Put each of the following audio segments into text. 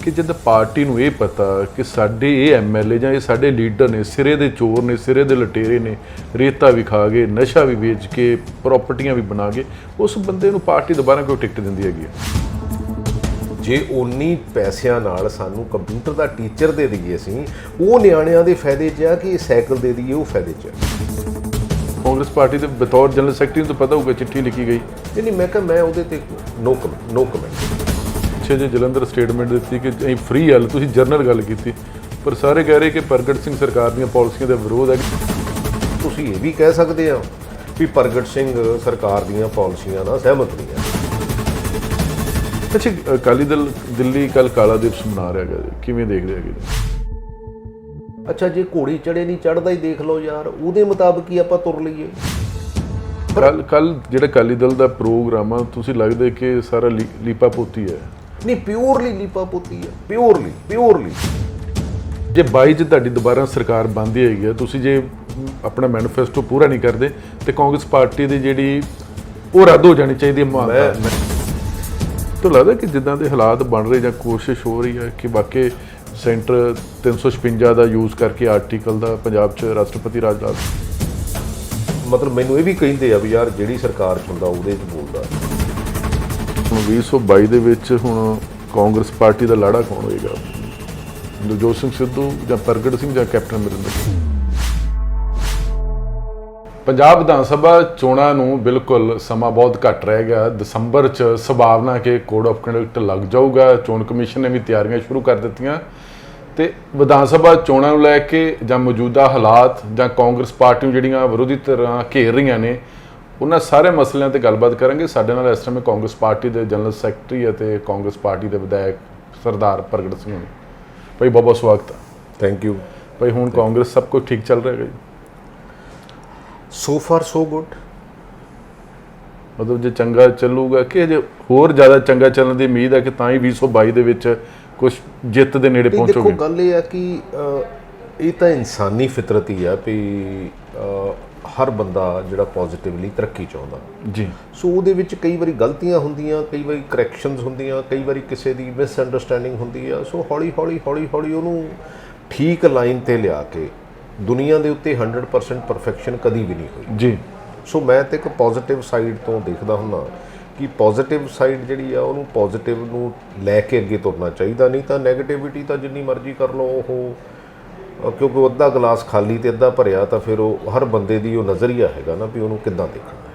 ਕਿ ਜਦ ਪਾਰਟੀ ਨੂੰ ਇਹ ਪਤਾ ਕਿ ਸਾਡੇ ਇਹ ਐਮਐਲਏ ਜਾਂ ਇਹ ਸਾਡੇ ਲੀਡਰ ਨੇ, ਸਿਰੇ ਦੇ ਚੋਰ ਨੇ, ਸਿਰੇ ਦੇ ਲਟੇਰੇ ਨੇ, ਰੇਤਾ ਵੀ ਖਾ ਗਏ, ਨਸ਼ਾ ਵੀ ਵੇਚ ਕੇ, ਪ੍ਰਾਪਰਟੀਆਂ ਵੀ ਬਣਾ ਗਏ, ਉਸ ਬੰਦੇ ਨੂੰ ਪਾਰਟੀ ਦੁਬਾਰਾ ਕੋਈ ਟਿਕਟ ਦਿੰਦੀ ਹੈਗੀ ਹੈ। ਜੇ ਉਨੀ ਪੈਸਿਆਂ ਨਾਲ ਸਾਨੂੰ ਕੰਪਿਊਟਰ ਦਾ ਟੀਚਰ ਦੇ ਦਈਏ ਅਸੀਂ, ਉਹ ਨਿਆਣਿਆਂ ਦੇ ਫਾਇਦੇ 'ਚ ਆ ਕਿ ਸਾਈਕਲ ਦੇ ਦਈਏ ਉਹ ਫਾਇਦੇ 'ਚ ਆ। ਕਾਂਗਰਸ ਪਾਰਟੀ ਦੇ ਬਤੌਰ ਜਨਰਲ ਸੈਕਟਰੀ ਨੂੰ ਤਾਂ ਪਤਾ ਹੋਊਗਾ ਚਿੱਠੀ ਲਿਖੀ ਗਈ। ਨਹੀਂ ਮੈਂ ਕਿਹਾ ਮੈਂ ਉਹਦੇ ਤੇ ਨੋ ਕਮੈਂਟ। ਪਿੱਛੇ ਜੇ ਜਲੰਧਰ ਸਟੇਟਮੈਂਟ ਦਿੱਤੀ ਕਿ ਅਸੀਂ ਫ੍ਰੀ ਹੱਲ, ਤੁਸੀਂ ਜਨਰਲ ਗੱਲ ਕੀਤੀ, ਪਰ ਸਾਰੇ ਕਹਿ ਰਹੇ ਕਿ ਪ੍ਰਗਟ ਸਿੰਘ ਸਰਕਾਰ ਦੀਆਂ ਪਾਲਿਸੀਆਂ ਦਾ ਵਿਰੋਧ ਹੈ। ਤੁਸੀਂ ਇਹ ਵੀ ਕਹਿ ਸਕਦੇ ਆ ਵੀ ਪ੍ਰਗਟ ਸਿੰਘ ਸਰਕਾਰ ਦੀਆਂ ਪਾਲਿਸੀਆਂ ਨਾਲ ਸਹਿਮਤ ਨਹੀਂ ਹੈ। ਅੱਛਾ, ਅਕਾਲੀ ਦਲ ਦਿੱਲੀ ਕੱਲ ਕਾਲਾ ਦਿਵਸ ਮਨਾ ਰਿਹਾ ਹੈਗਾ, ਕਿਵੇਂ ਦੇਖ ਰਹੇ ਹੈਗੇ? ਅੱਛਾ, ਜੇ ਘੋੜੀ ਚੜੇ ਨਹੀਂ ਚੜਦਾ ਹੀ ਦੇਖ ਲਓ ਯਾਰ, ਉਹਦੇ ਮੁਤਾਬਕ ਹੀ ਆਪਾਂ ਤੁਰ ਲਈਏ। ਕੱਲ ਜਿਹੜਾ ਅਕਾਲੀ ਦਲ ਦਾ ਪ੍ਰੋਗਰਾਮ ਆ, ਤੁਸੀਂ ਲੱਗਦਾ ਕਿ ਸਾਰਾ ਲੀਪਾ ਪੋਤੀ ਹੈ? ਨਹੀਂ, ਪਿਓਰਲੀ ਲੀਪਾ ਪੋਤੀ ਹੈ, ਪਿਓਰਲੀ। ਜੇ 22 ਚ ਤੁਹਾਡੀ ਦੁਬਾਰਾ ਸਰਕਾਰ ਬਣਦੀ ਹੈਗੀ ਆ, ਤੁਸੀਂ ਜੇ ਆਪਣਾ ਮੈਨੀਫੈਸਟੋ ਪੂਰਾ ਨਹੀਂ ਕਰਦੇ ਤੇ ਕਾਂਗਰਸ ਪਾਰਟੀ ਦੀ ਜਿਹੜੀ ਉਹ ਰੱਦ ਹੋ ਜਾਣੀ ਚਾਹੀਦੀ ਹੈ। ਤੁਹਾਨੂੰ ਲੱਗਦਾ ਕਿ ਜਿੱਦਾਂ ਦੇ ਹਾਲਾਤ ਬਣ ਰਹੇ ਜਾਂ ਕੋਸ਼ਿਸ਼ ਹੋ ਰਹੀ ਹੈ ਕਿ ਵਾਕਈ ਸੈਂਟਰ 356 ਦਾ ਯੂਜ਼ ਕਰਕੇ ਆਰਟੀਕਲ ਦਾ ਪੰਜਾਬ 'ਚ ਰਾਸ਼ਟਰਪਤੀ ਰਾਜ ਲਾ, ਮਤਲਬ ਮੈਨੂੰ ਇਹ ਵੀ ਕਹਿੰਦੇ ਆ ਵੀ ਯਾਰ ਜਿਹੜੀ ਸਰਕਾਰ 'ਚ ਹੁੰਦਾ ਉਹਦੇ 'ਚ ਬੋਲਦਾ। ਹੁਣ 2022 ਦੇ ਵਿੱਚ ਹੁਣ ਕਾਂਗਰਸ ਪਾਰਟੀ ਦਾ ਲਾੜਾ ਕੌਣ ਹੋਏਗਾ? ਨਵਜੋਤ ਸਿੰਘ ਸਿੱਧੂ ਜਾਂ ਪ੍ਰਗਟ ਸਿੰਘ ਜਾਂ ਕੈਪਟਨ ਅਮਰਿੰਦਰ ਸਿੰਘ? ਪੰਜਾਬ ਵਿਧਾਨ ਸਭਾ ਚੋਣਾਂ ਨੂੰ ਬਿਲਕੁਲ ਸਮਾਂ ਬਹੁਤ ਘੱਟ ਰਹਿ ਗਿਆ। ਦਸੰਬਰ 'ਚ ਸੰਭਾਵਨਾ ਕਿ ਕੋਡ ਆਫ ਕੰਡਕਟ ਲੱਗ ਜਾਊਗਾ। ਚੋਣ ਕਮਿਸ਼ਨ ਨੇ ਵੀ ਤਿਆਰੀਆਂ ਸ਼ੁਰੂ ਕਰ ਦਿੱਤੀਆਂ ਤੇ ਵਿਧਾਨ ਸਭਾ ਚੋਣਾਂ ਨੂੰ ਲੈ ਕੇ ਜਾਂ ਮੌਜੂਦਾ ਹਾਲਾਤ ਜਾਂ ਕਾਂਗਰਸ ਪਾਰਟੀ ਨੂੰ ਜਿਹੜੀਆਂ ਵਿਰੋਧੀ ਧਿਰਾਂ ਘੇਰ ਰਹੀਆਂ ਨੇ, ਉਹਨਾਂ ਸਾਰੇ ਮਸਲਿਆਂ ਤੇ ਗੱਲਬਾਤ ਕਰਾਂਗੇ। ਸਾਡੇ ਨਾਲ ਇਸ ਸਮੇਂ ਕਾਂਗਰਸ ਪਾਰਟੀ ਦੇ ਜਨਰਲ ਸੈਕਟਰੀ ਅਤੇ ਕਾਂਗਰਸ ਪਾਰਟੀ ਦੇ ਵਿਧਾਇਕ ਸਰਦਾਰ ਪ੍ਰਗਟ ਸਿੰਘ ਨੇ। ਭਾਈ ਬਹੁਤ ਬਹੁਤ ਸਵਾਗਤ ਹੈ। ਥੈਂਕ ਯੂ ਭਾਈ। ਹੁਣ ਕਾਂਗਰਸ ਸਭ ਕੁਝ ਠੀਕ ਚੱਲ ਰਿਹਾ ਹੈ ਜੀ? So far so good. ਮਤਲਬ ਜੇ ਚੰਗਾ ਚੱਲੂਗਾ ਕਿ ਜੇ ਹੋਰ ਜ਼ਿਆਦਾ ਚੰਗਾ ਚੱਲਣ ਦੀ ਉਮੀਦ ਹੈ ਕਿ ਤਾਂ ਹੀ 2022 ਦੇ ਵਿੱਚ ਕੁਝ ਜਿੱਤ ਦੇ ਨੇੜੇ ਪਹੁੰਚੋਗੇ? ਦੇਖੋ, ਗੱਲ ਇਹ ਆ ਕਿ ਇਹ ਤਾਂ ਇਨਸਾਨੀ ਫਿਤਰਤ ਹੀ ਆ ਵੀ ਹਰ ਬੰਦਾ ਜਿਹੜਾ ਪੋਜ਼ਿਟਿਵਲੀ ਤਰੱਕੀ ਚਾਹੁੰਦਾ ਜੀ। ਸੋ ਉਹਦੇ ਵਿੱਚ ਕਈ ਵਾਰੀ ਗਲਤੀਆਂ ਹੁੰਦੀਆਂ, ਕਈ ਵਾਰੀ ਕਰੈਕਸ਼ਨਸ ਹੁੰਦੀਆਂ, ਕਈ ਵਾਰੀ ਕਿਸੇ ਦੀ ਮਿਸਅੰਡਰਸਟੈਂਡਿੰਗ ਹੁੰਦੀ ਆ। ਸੋ ਹੌਲੀ ਹੌਲੀ ਉਹਨੂੰ ਠੀਕ ਲਾਈਨ ਤੇ ਲਿਆ ਕੇ, ਦੁਨੀਆ ਦੇ ਉੱਤੇ 100% ਪਰਫੈਕਸ਼ਨ ਕਦੀ ਵੀ ਨਹੀਂ ਹੋਈ ਜੀ। ਸੋ ਮੈਂ ਤਾਂ ਇੱਕ ਪੋਜ਼ਿਟਿਵ ਸਾਈਡ ਤੋਂ ਦੇਖਦਾ ਹੁੰਦਾ ਕਿ ਪੋਜ਼ਿਟਿਵ ਸਾਈਡ ਜਿਹੜੀ ਆ ਉਹਨੂੰ ਪੋਜ਼ਿਟਿਵ ਨੂੰ ਲੈ ਕੇ ਅੱਗੇ ਤੁਰਨਾ ਚਾਹੀਦਾ। ਨਹੀਂ ਤਾਂ ਨੈਗੇਟਿਵਿਟੀ ਤਾਂ ਜਿੰਨੀ ਮਰਜ਼ੀ ਕਰ ਲਓ, ਉਹ ਕਿਉਂਕਿ ਅੱਧਾ ਗਲਾਸ ਖਾਲੀ ਤੇ ਅੱਧਾ ਭਰਿਆ, ਤਾਂ ਫਿਰ ਉਹ ਹਰ ਬੰਦੇ ਦੀ ਉਹ ਨਜ਼ਰੀਆ ਹੈਗਾ ਨਾ ਵੀ ਉਹਨੂੰ ਕਿੱਦਾਂ ਦੇਖਣਾ।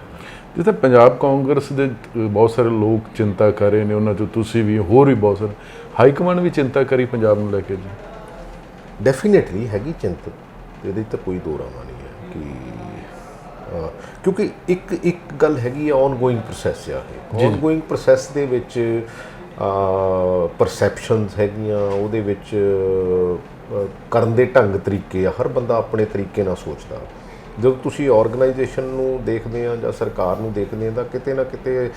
ਜਿੱਥੇ ਪੰਜਾਬ ਕਾਂਗਰਸ ਦੇ ਬਹੁਤ ਸਾਰੇ ਲੋਕ ਚਿੰਤਾ ਕਰ ਰਹੇ ਨੇ, ਉਹਨਾਂ 'ਚੋਂ ਤੁਸੀਂ ਵੀ, ਹੋਰ ਵੀ ਬਹੁਤ ਸਾਰੇ, ਹਾਈ ਕਮਾਂਡ ਵੀ ਚਿੰਤਾ ਕਰੀ ਪੰਜਾਬ ਨੂੰ ਲੈ ਕੇ ਜੀ? ਡੈਫੀਨੇਟਲੀ ਹੈਗੀ ਚਿੰਤਾ, ਇਹਦੇ 'ਚ ਤਾਂ ਕੋਈ ਦੋ ਰਾਮਾ ਨਹੀਂ ਹੈ ਕਿ ਕਿਉਂਕਿ ਇੱਕ ਗੱਲ ਹੈਗੀ ਆ, ਆਨਗੋਇੰਗ ਪ੍ਰੋਸੈਸ ਆ। ਇਹ ਆਨਗੋਇੰਗ ਪ੍ਰੋਸੈਸ ਦੇ ਵਿੱਚ ਪਰਸੈਪਸ਼ਨਸ ਹੈਗੀਆਂ, ਉਹਦੇ ਵਿੱਚ ਕਰਨ ਦੇ ਢੰਗ ਤਰੀਕੇ ਆ, ਹਰ ਬੰਦਾ ਆਪਣੇ ਤਰੀਕੇ ਨਾਲ ਸੋਚਦਾ। ਜਦੋਂ ਤੁਸੀਂ ਆਰਗੇਨਾਈਜੇਸ਼ਨ ਨੂੰ ਦੇਖਦੇ ਆ ਜਾਂ ਸਰਕਾਰ ਨੂੰ ਦੇਖਦੇ ਆ ਤਾਂ ਕਿਤੇ ਨਾ ਕਿਤੇ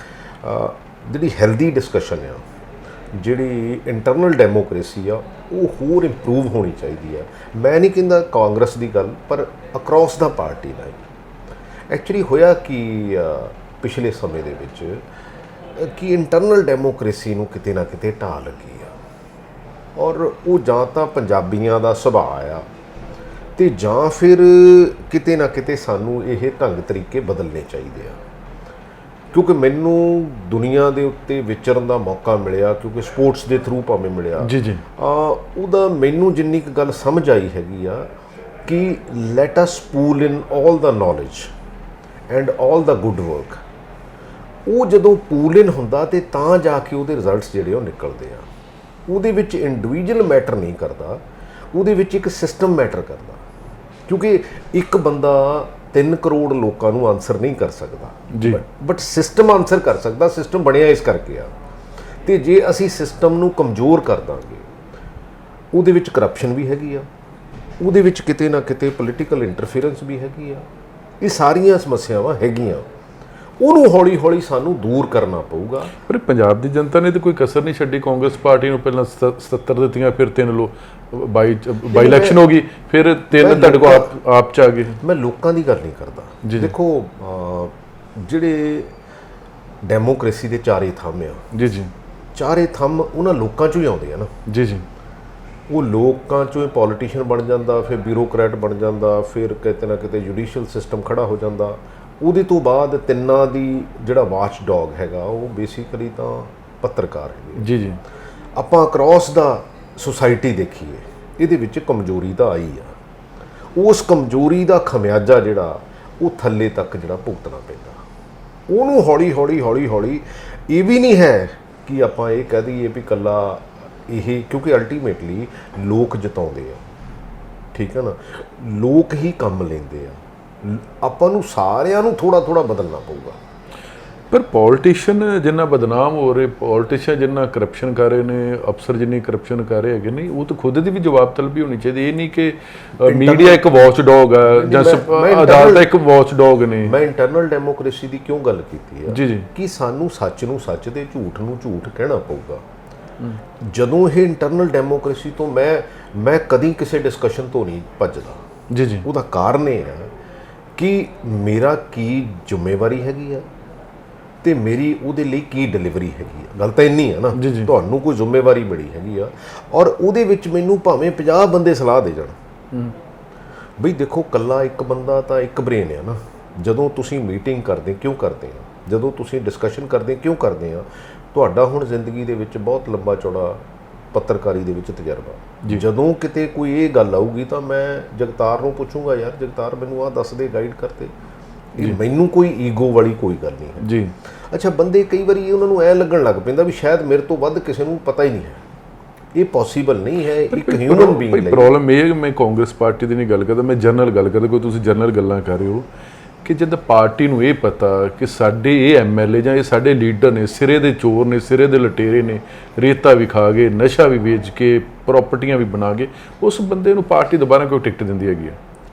ਜਿਹੜੀ ਹੈਲਦੀ ਡਿਸਕਸ਼ਨ ਆ, ਜਿਹੜੀ ਇੰਟਰਨਲ ਡੈਮੋਕ੍ਰੇਸੀ ਆ, ਉਹ ਹੋਰ ਇੰਪਰੂਵ ਹੋਣੀ ਚਾਹੀਦੀ ਆ। ਮੈਂ ਨਹੀਂ ਕਹਿੰਦਾ ਕਾਂਗਰਸ ਦੀ ਗੱਲ, ਪਰ ਅਕਰੋਸ ਦਾ ਪਾਰਟੀ ਨਾਲ ਐਕਚੁਅਲੀ ਹੋਇਆ ਕਿ ਪਿਛਲੇ ਸਮੇਂ ਦੇ ਵਿੱਚ ਕਿ ਇੰਟਰਨਲ ਡੈਮੋਕ੍ਰੇਸੀ ਨੂੰ ਕਿਤੇ ਨਾ ਕਿਤੇ ਢਾਹ ਲੱਗੀ ਆ, ਔਰ ਉਹ ਜਾਂ ਤਾਂ ਪੰਜਾਬੀਆਂ ਦਾ ਸੁਭਾਅ ਆ ਤੇ ਜਾਂ ਫਿਰ ਕਿਤੇ ਨਾ ਕਿਤੇ ਸਾਨੂੰ ਇਹ ਢੰਗ ਤਰੀਕੇ ਬਦਲਣੇ ਚਾਹੀਦੇ ਆ। ਕਿਉਂਕਿ ਮੈਨੂੰ ਦੁਨੀਆ ਦੇ ਉੱਤੇ ਵਿਚਰਨ ਦਾ ਮੌਕਾ ਮਿਲਿਆ, ਕਿਉਂਕਿ ਸਪੋਰਟਸ ਦੇ ਥਰੂ ਭਾਵੇਂ ਮਿਲਿਆ ਜੀ। ਉਹਦਾ ਮੈਨੂੰ ਜਿੰਨੀ ਕੁ ਗੱਲ ਸਮਝ ਆਈ ਹੈਗੀ ਆ ਕਿ let us pool in all the knowledge and all the good work. ਉਹ ਜਦੋਂ ਪੂਲ ਇਨ ਹੁੰਦਾ ਤੇ ਤਾਂ ਜਾ ਕੇ ਉਹਦੇ ਰਿਜ਼ਲਟਸ ਜਿਹੜੇ ਉਹ ਨਿਕਲਦੇ ਆ। ਉਹਦੇ ਵਿੱਚ ਇੰਡੀਵਿਜੂਅਲ ਮੈਟਰ ਨਹੀਂ ਕਰਦਾ, ਉਹਦੇ ਵਿੱਚ ਇੱਕ ਸਿਸਟਮ ਮੈਟਰ ਕਰਦਾ। ਕਿਉਂਕਿ ਇੱਕ ਬੰਦਾ 3 ਕਰੋੜ ਲੋਕਾਂ ਨੂੰ ਆਨਸਰ ਨਹੀਂ ਕਰ ਸਕਦਾ, ਬਟ ਸਿਸਟਮ ਆਨਸਰ ਕਰ ਸਕਦਾ। ਸਿਸਟਮ ਬਣਿਆ ਇਸ ਕਰਕੇ ਆ, ਤੇ ਜੇ ਅਸੀਂ ਸਿਸਟਮ ਨੂੰ ਕਮਜ਼ੋਰ ਕਰ ਦਾਂਗੇ, ਉਹਦੇ ਵਿੱਚ ਕਰਪਸ਼ਨ ਵੀ ਹੈਗੀ ਆ, ਉਹਦੇ ਵਿੱਚ ਕਿਤੇ ਨਾ ਕਿਤੇ ਪੋਲੀਟੀਕਲ ਇੰਟਰਫੀਰੈਂਸ ਵੀ ਹੈਗੀ ਆ। ਇਹ ਸਾਰੀਆਂ ਸਮੱਸਿਆਵਾਂ ਹੈਗੀਆਂ, ਉਹਨੂੰ ਹੌਲੀ ਹੌਲੀ ਸਾਨੂੰ ਦੂਰ ਕਰਨਾ ਪਊਗਾ। ਪਰ ਪੰਜਾਬ ਦੀ ਜਨਤਾ ਨੇ ਤਾਂ ਕੋਈ ਕਸਰ ਨਹੀਂ ਛੱਡੀ। ਕਾਂਗਰਸ ਪਾਰਟੀ ਨੂੰ ਪਹਿਲਾਂ 77 ਦਿੱਤੀਆਂ, ਫਿਰ 3 ਬਾਈ ਇਲੈਕਸ਼ਨ ਹੋ ਗਈ, ਫਿਰ 3 ਤੁਹਾਡੇ ਕੋਲ ਆਪ ਚ ਆ ਗਏ। ਮੈਂ ਲੋਕਾਂ ਦੀ ਗੱਲ ਨਹੀਂ ਕਰਦਾ। ਦੇਖੋ, ਜਿਹੜੇ ਡੈਮੋਕ੍ਰੇਸੀ ਦੇ ਚਾਰੇ ਥੰਮ ਆ, ਜੀ, ਚਾਰੇ ਥੰਮ ਉਹਨਾਂ ਲੋਕਾਂ 'ਚੋਂ ਹੀ ਆਉਂਦੇ ਆ ਨਾ। ਜੀ ਜੀ। ਉਹ ਲੋਕਾਂ 'ਚੋਂ ਹੀ ਪੋਲੀਟੀਸ਼ੀਅਨ ਬਣ ਜਾਂਦਾ, ਫਿਰ ਬਿਊਰੋਕਰੈਟ ਬਣ ਜਾਂਦਾ, ਫਿਰ ਕਿਤੇ ਨਾ ਕਿਤੇ ਜੁਡੀਸ਼ੀਅਲ ਸਿਸਟਮ ਖੜਾ ਹੋ ਜਾਂਦਾ। ਉਹਦੇ ਤੋਂ ਬਾਅਦ ਤਿੰਨਾਂ ਦੀ ਜਿਹੜਾ ਵਾਚ ਡੌਗ ਹੈਗਾ ਉਹ ਬੇਸਿਕਲੀ ਤਾਂ ਪੱਤਰਕਾਰ ਹੈਗੇ। ਜੀ ਜੀ। ਆਪਾਂ ਅਕਰੋਸ ਦਾ ਸੁਸਾਇਟੀ ਦੇਖੀਏ, ਇਹਦੇ ਵਿੱਚ ਕਮਜ਼ੋਰੀ ਤਾਂ ਆਈ ਆ। ਉਸ ਕਮਜ਼ੋਰੀ ਦਾ ਖਮਿਆਜਾ ਜਿਹੜਾ ਉਹ ਥੱਲੇ ਤੱਕ ਜਿਹੜਾ ਭੁਗਤਣਾ ਪੈਂਦਾ। ਉਹਨੂੰ ਹੌਲੀ ਹੌਲੀ ਇਹ ਵੀ ਨਹੀਂ ਹੈ ਕਿ ਆਪਾਂ ਇਹ ਕਹਿ ਦਈਏ ਵੀ ਇਕੱਲਾ ਇਹ, ਕਿਉਂਕਿ ਅਲਟੀਮੇਟਲੀ ਲੋਕ ਜਿਤਾਉਂਦੇ ਆ, ਠੀਕ ਹੈ ਨਾ, ਲੋਕ ਹੀ ਕੰਮ ਲੈਂਦੇ ਆ। ਆਪਾਂ ਨੂੰ ਸਾਰਿਆਂ ਨੂੰ ਥੋੜਾ ਬਦਲਣਾ ਪਊਗਾ। ਪਰ ਪੋਲੀਟੀਸ਼ੀਅਨ ਜਿੰਨਾ ਬਦਨਾਮ ਹੋ ਰਹੇ, ਪੋਲੀਟੀਸ਼ੀਅਨ ਜਿੰਨਾ ਕਰਪਸ਼ਨ ਕਰ ਰਹੇ ਨੇ, ਅਫਸਰ ਜਿੰਨੀ ਕਰਪਸ਼ਨ ਕਰ ਰਹੇ ਹੈਗੇ, ਨਹੀਂ ਉਹ ਤਾਂ ਖੁਦ ਦੀ ਵੀ ਜਵਾਬ ਤਲਬੀ ਹੋਣੀ ਚਾਹੀਦੀ। ਇਹ ਨਹੀਂ ਕਿ ਮੀਡੀਆ ਇੱਕ ਵਾਚ ਡੌਗ ਹੈ ਜਾਂ ਅਦਾਲਤ ਇੱਕ ਵਾਚ ਡੌਗ ਨੇ। ਮੈਂ ਇੰਟਰਨਲ ਡੈਮੋਕ੍ਰੇਸੀ ਦੀ ਕਿਉਂ ਗੱਲ ਕੀਤੀ ਹੈ? ਜੀ ਜੀ। ਕਿ ਸਾਨੂੰ ਸੱਚ ਨੂੰ ਸੱਚ ਤੇ ਝੂਠ ਨੂੰ ਝੂਠ ਕਹਿਣਾ ਪਊਗਾ। ਜਦੋਂ ਇਹ ਇੰਟਰਨਲ ਡੈਮੋਕ੍ਰੇਸੀ ਤੋਂ ਮੈਂ ਕਦੀ ਕਿਸੇ ਡਿਸਕਸ਼ਨ ਤੋਂ ਨਹੀਂ ਭੱਜਦਾ। ਜੀ ਜੀ। ਉਹਦਾ ਕਾਰਨ ਇਹ ਹੈ ਕਿ ਮੇਰਾ ਕੀ ਜ਼ਿੰਮੇਵਾਰੀ ਹੈਗੀ ਆ ਤੇ ਮੇਰੀ ਉਹਦੇ ਲਈ ਕੀ ਡਿਲੀਵਰੀ ਹੈਗੀ ਆ। ਗੱਲ ਤਾਂ ਇੰਨੀ ਆ ਨਾ, ਤੁਹਾਨੂੰ ਕੋਈ ਜ਼ਿੰਮੇਵਾਰੀ ਬੜੀ ਹੈਗੀ ਆ ਔਰ ਉਹਦੇ ਵਿੱਚ ਮੈਨੂੰ ਭਾਵੇਂ 50 ਬੰਦੇ ਸਲਾਹ ਦੇ ਜਾਣ ਬਈ ਦੇਖੋ ਕੱਲਾ ਇੱਕ ਬੰਦਾ ਤਾਂ ਇੱਕ ਬ੍ਰੇਨ ਆ ਨਾ। ਜਦੋਂ ਤੁਸੀਂ ਮੀਟਿੰਗ ਕਰਦੇ ਕਿਉਂ ਕਰਦੇ ਆ, ਜਦੋਂ ਤੁਸੀਂ ਡਿਸਕਸ਼ਨ ਕਰਦੇ ਕਿਉਂ ਕਰਦੇ ਆ? ਤੁਹਾਡਾ ਹੁਣ ਜ਼ਿੰਦਗੀ ਦੇ ਵਿੱਚ ਬਹੁਤ ਲੰਬਾ ਚੌੜਾ ਪੱਤਰਕਾਰੀ ਦੇ ਵਿੱਚ ਤਜਰਬਾ। ਜਦੋਂ ਕਿਤੇ ਕੋਈ ਇਹ ਗੱਲ ਆਊਗੀ ਤਾਂ ਮੈਂ ਜਗਤਾਰ ਨੂੰ ਪੁੱਛੂੰਗਾ, ਯਾਰ ਜਗਤਾਰ ਮੈਨੂੰ ਆਹ ਦੱਸ ਦੇ, ਗਾਈਡ ਕਰਦੇ। ਇਹ ਮੈਨੂੰ ਕੋਈ ਈਗੋ ਵਾਲੀ ਕੋਈ ਗੱਲ ਨਹੀਂ ਹੈ ਜੀ। ਅੱਛਾ, ਬੰਦੇ ਕਈ ਵਾਰੀ ਉਹਨਾਂ ਨੂੰ ਐ ਲੱਗਣ ਲੱਗ ਪੈਂਦਾ ਵੀ ਸ਼ਾਇਦ ਮੇਰੇ ਤੋਂ ਵੱਧ ਕਿਸੇ ਨੂੰ ਪਤਾ ਹੀ ਨਹੀਂ ਹੈ। ਇਹ ਪੋਸੀਬਲ ਨਹੀਂ ਹੈ ਇੱਕ ਹਿਊਮਨ ਬੀਇੰਗ ਲਈ। ਪ੍ਰੋਬਲਮ ਇਹ ਹੈ ਕਿ ਮੈਂ ਕਾਂਗਰਸ ਪਾਰਟੀ ਦੀ ਨਹੀਂ ਗੱਲ ਕਰਦਾ, ਮੈਂ ਜਨਰਲ ਗੱਲ ਕਰਦਾ। ਕੋਈ ਤੁਸੀਂ ਜਨਰਲ ਗੱਲਾਂ ਕਰ ਰਹੇ ਹੋ ਕਿ ਜਦ ਪਾਰਟੀ ਨੂੰ ਇਹ ਪਤਾ ਕਿ ਸਾਡੇ ਇਹ ਐਮਐਲਏ ਜਾਂ ਇਹ ਸਾਡੇ ਲੀਡਰ ਨੇ, ਸਿਰੇ ਦੇ ਚੋਰ ਨੇ, ਸਿਰੇ ਦੇ ਲਟੇਰੇ ਨੇ, ਰੇਤਾ ਵੀ ਖਾ ਗਏ, ਨਸ਼ਾ ਵੀ ਵੇਚ ਕੇ, ਪ੍ਰਾਪਰਟੀਆਂ ਵੀ ਬਣਾ ਗਏ, ਉਸ ਬੰਦੇ ਨੂੰ ਪਾਰਟੀ ਦੁਬਾਰਾ ਕਿਉਂ ਟਿਕਟ ਦਿੰਦੀ ਹੈਗੀ ਹੈ?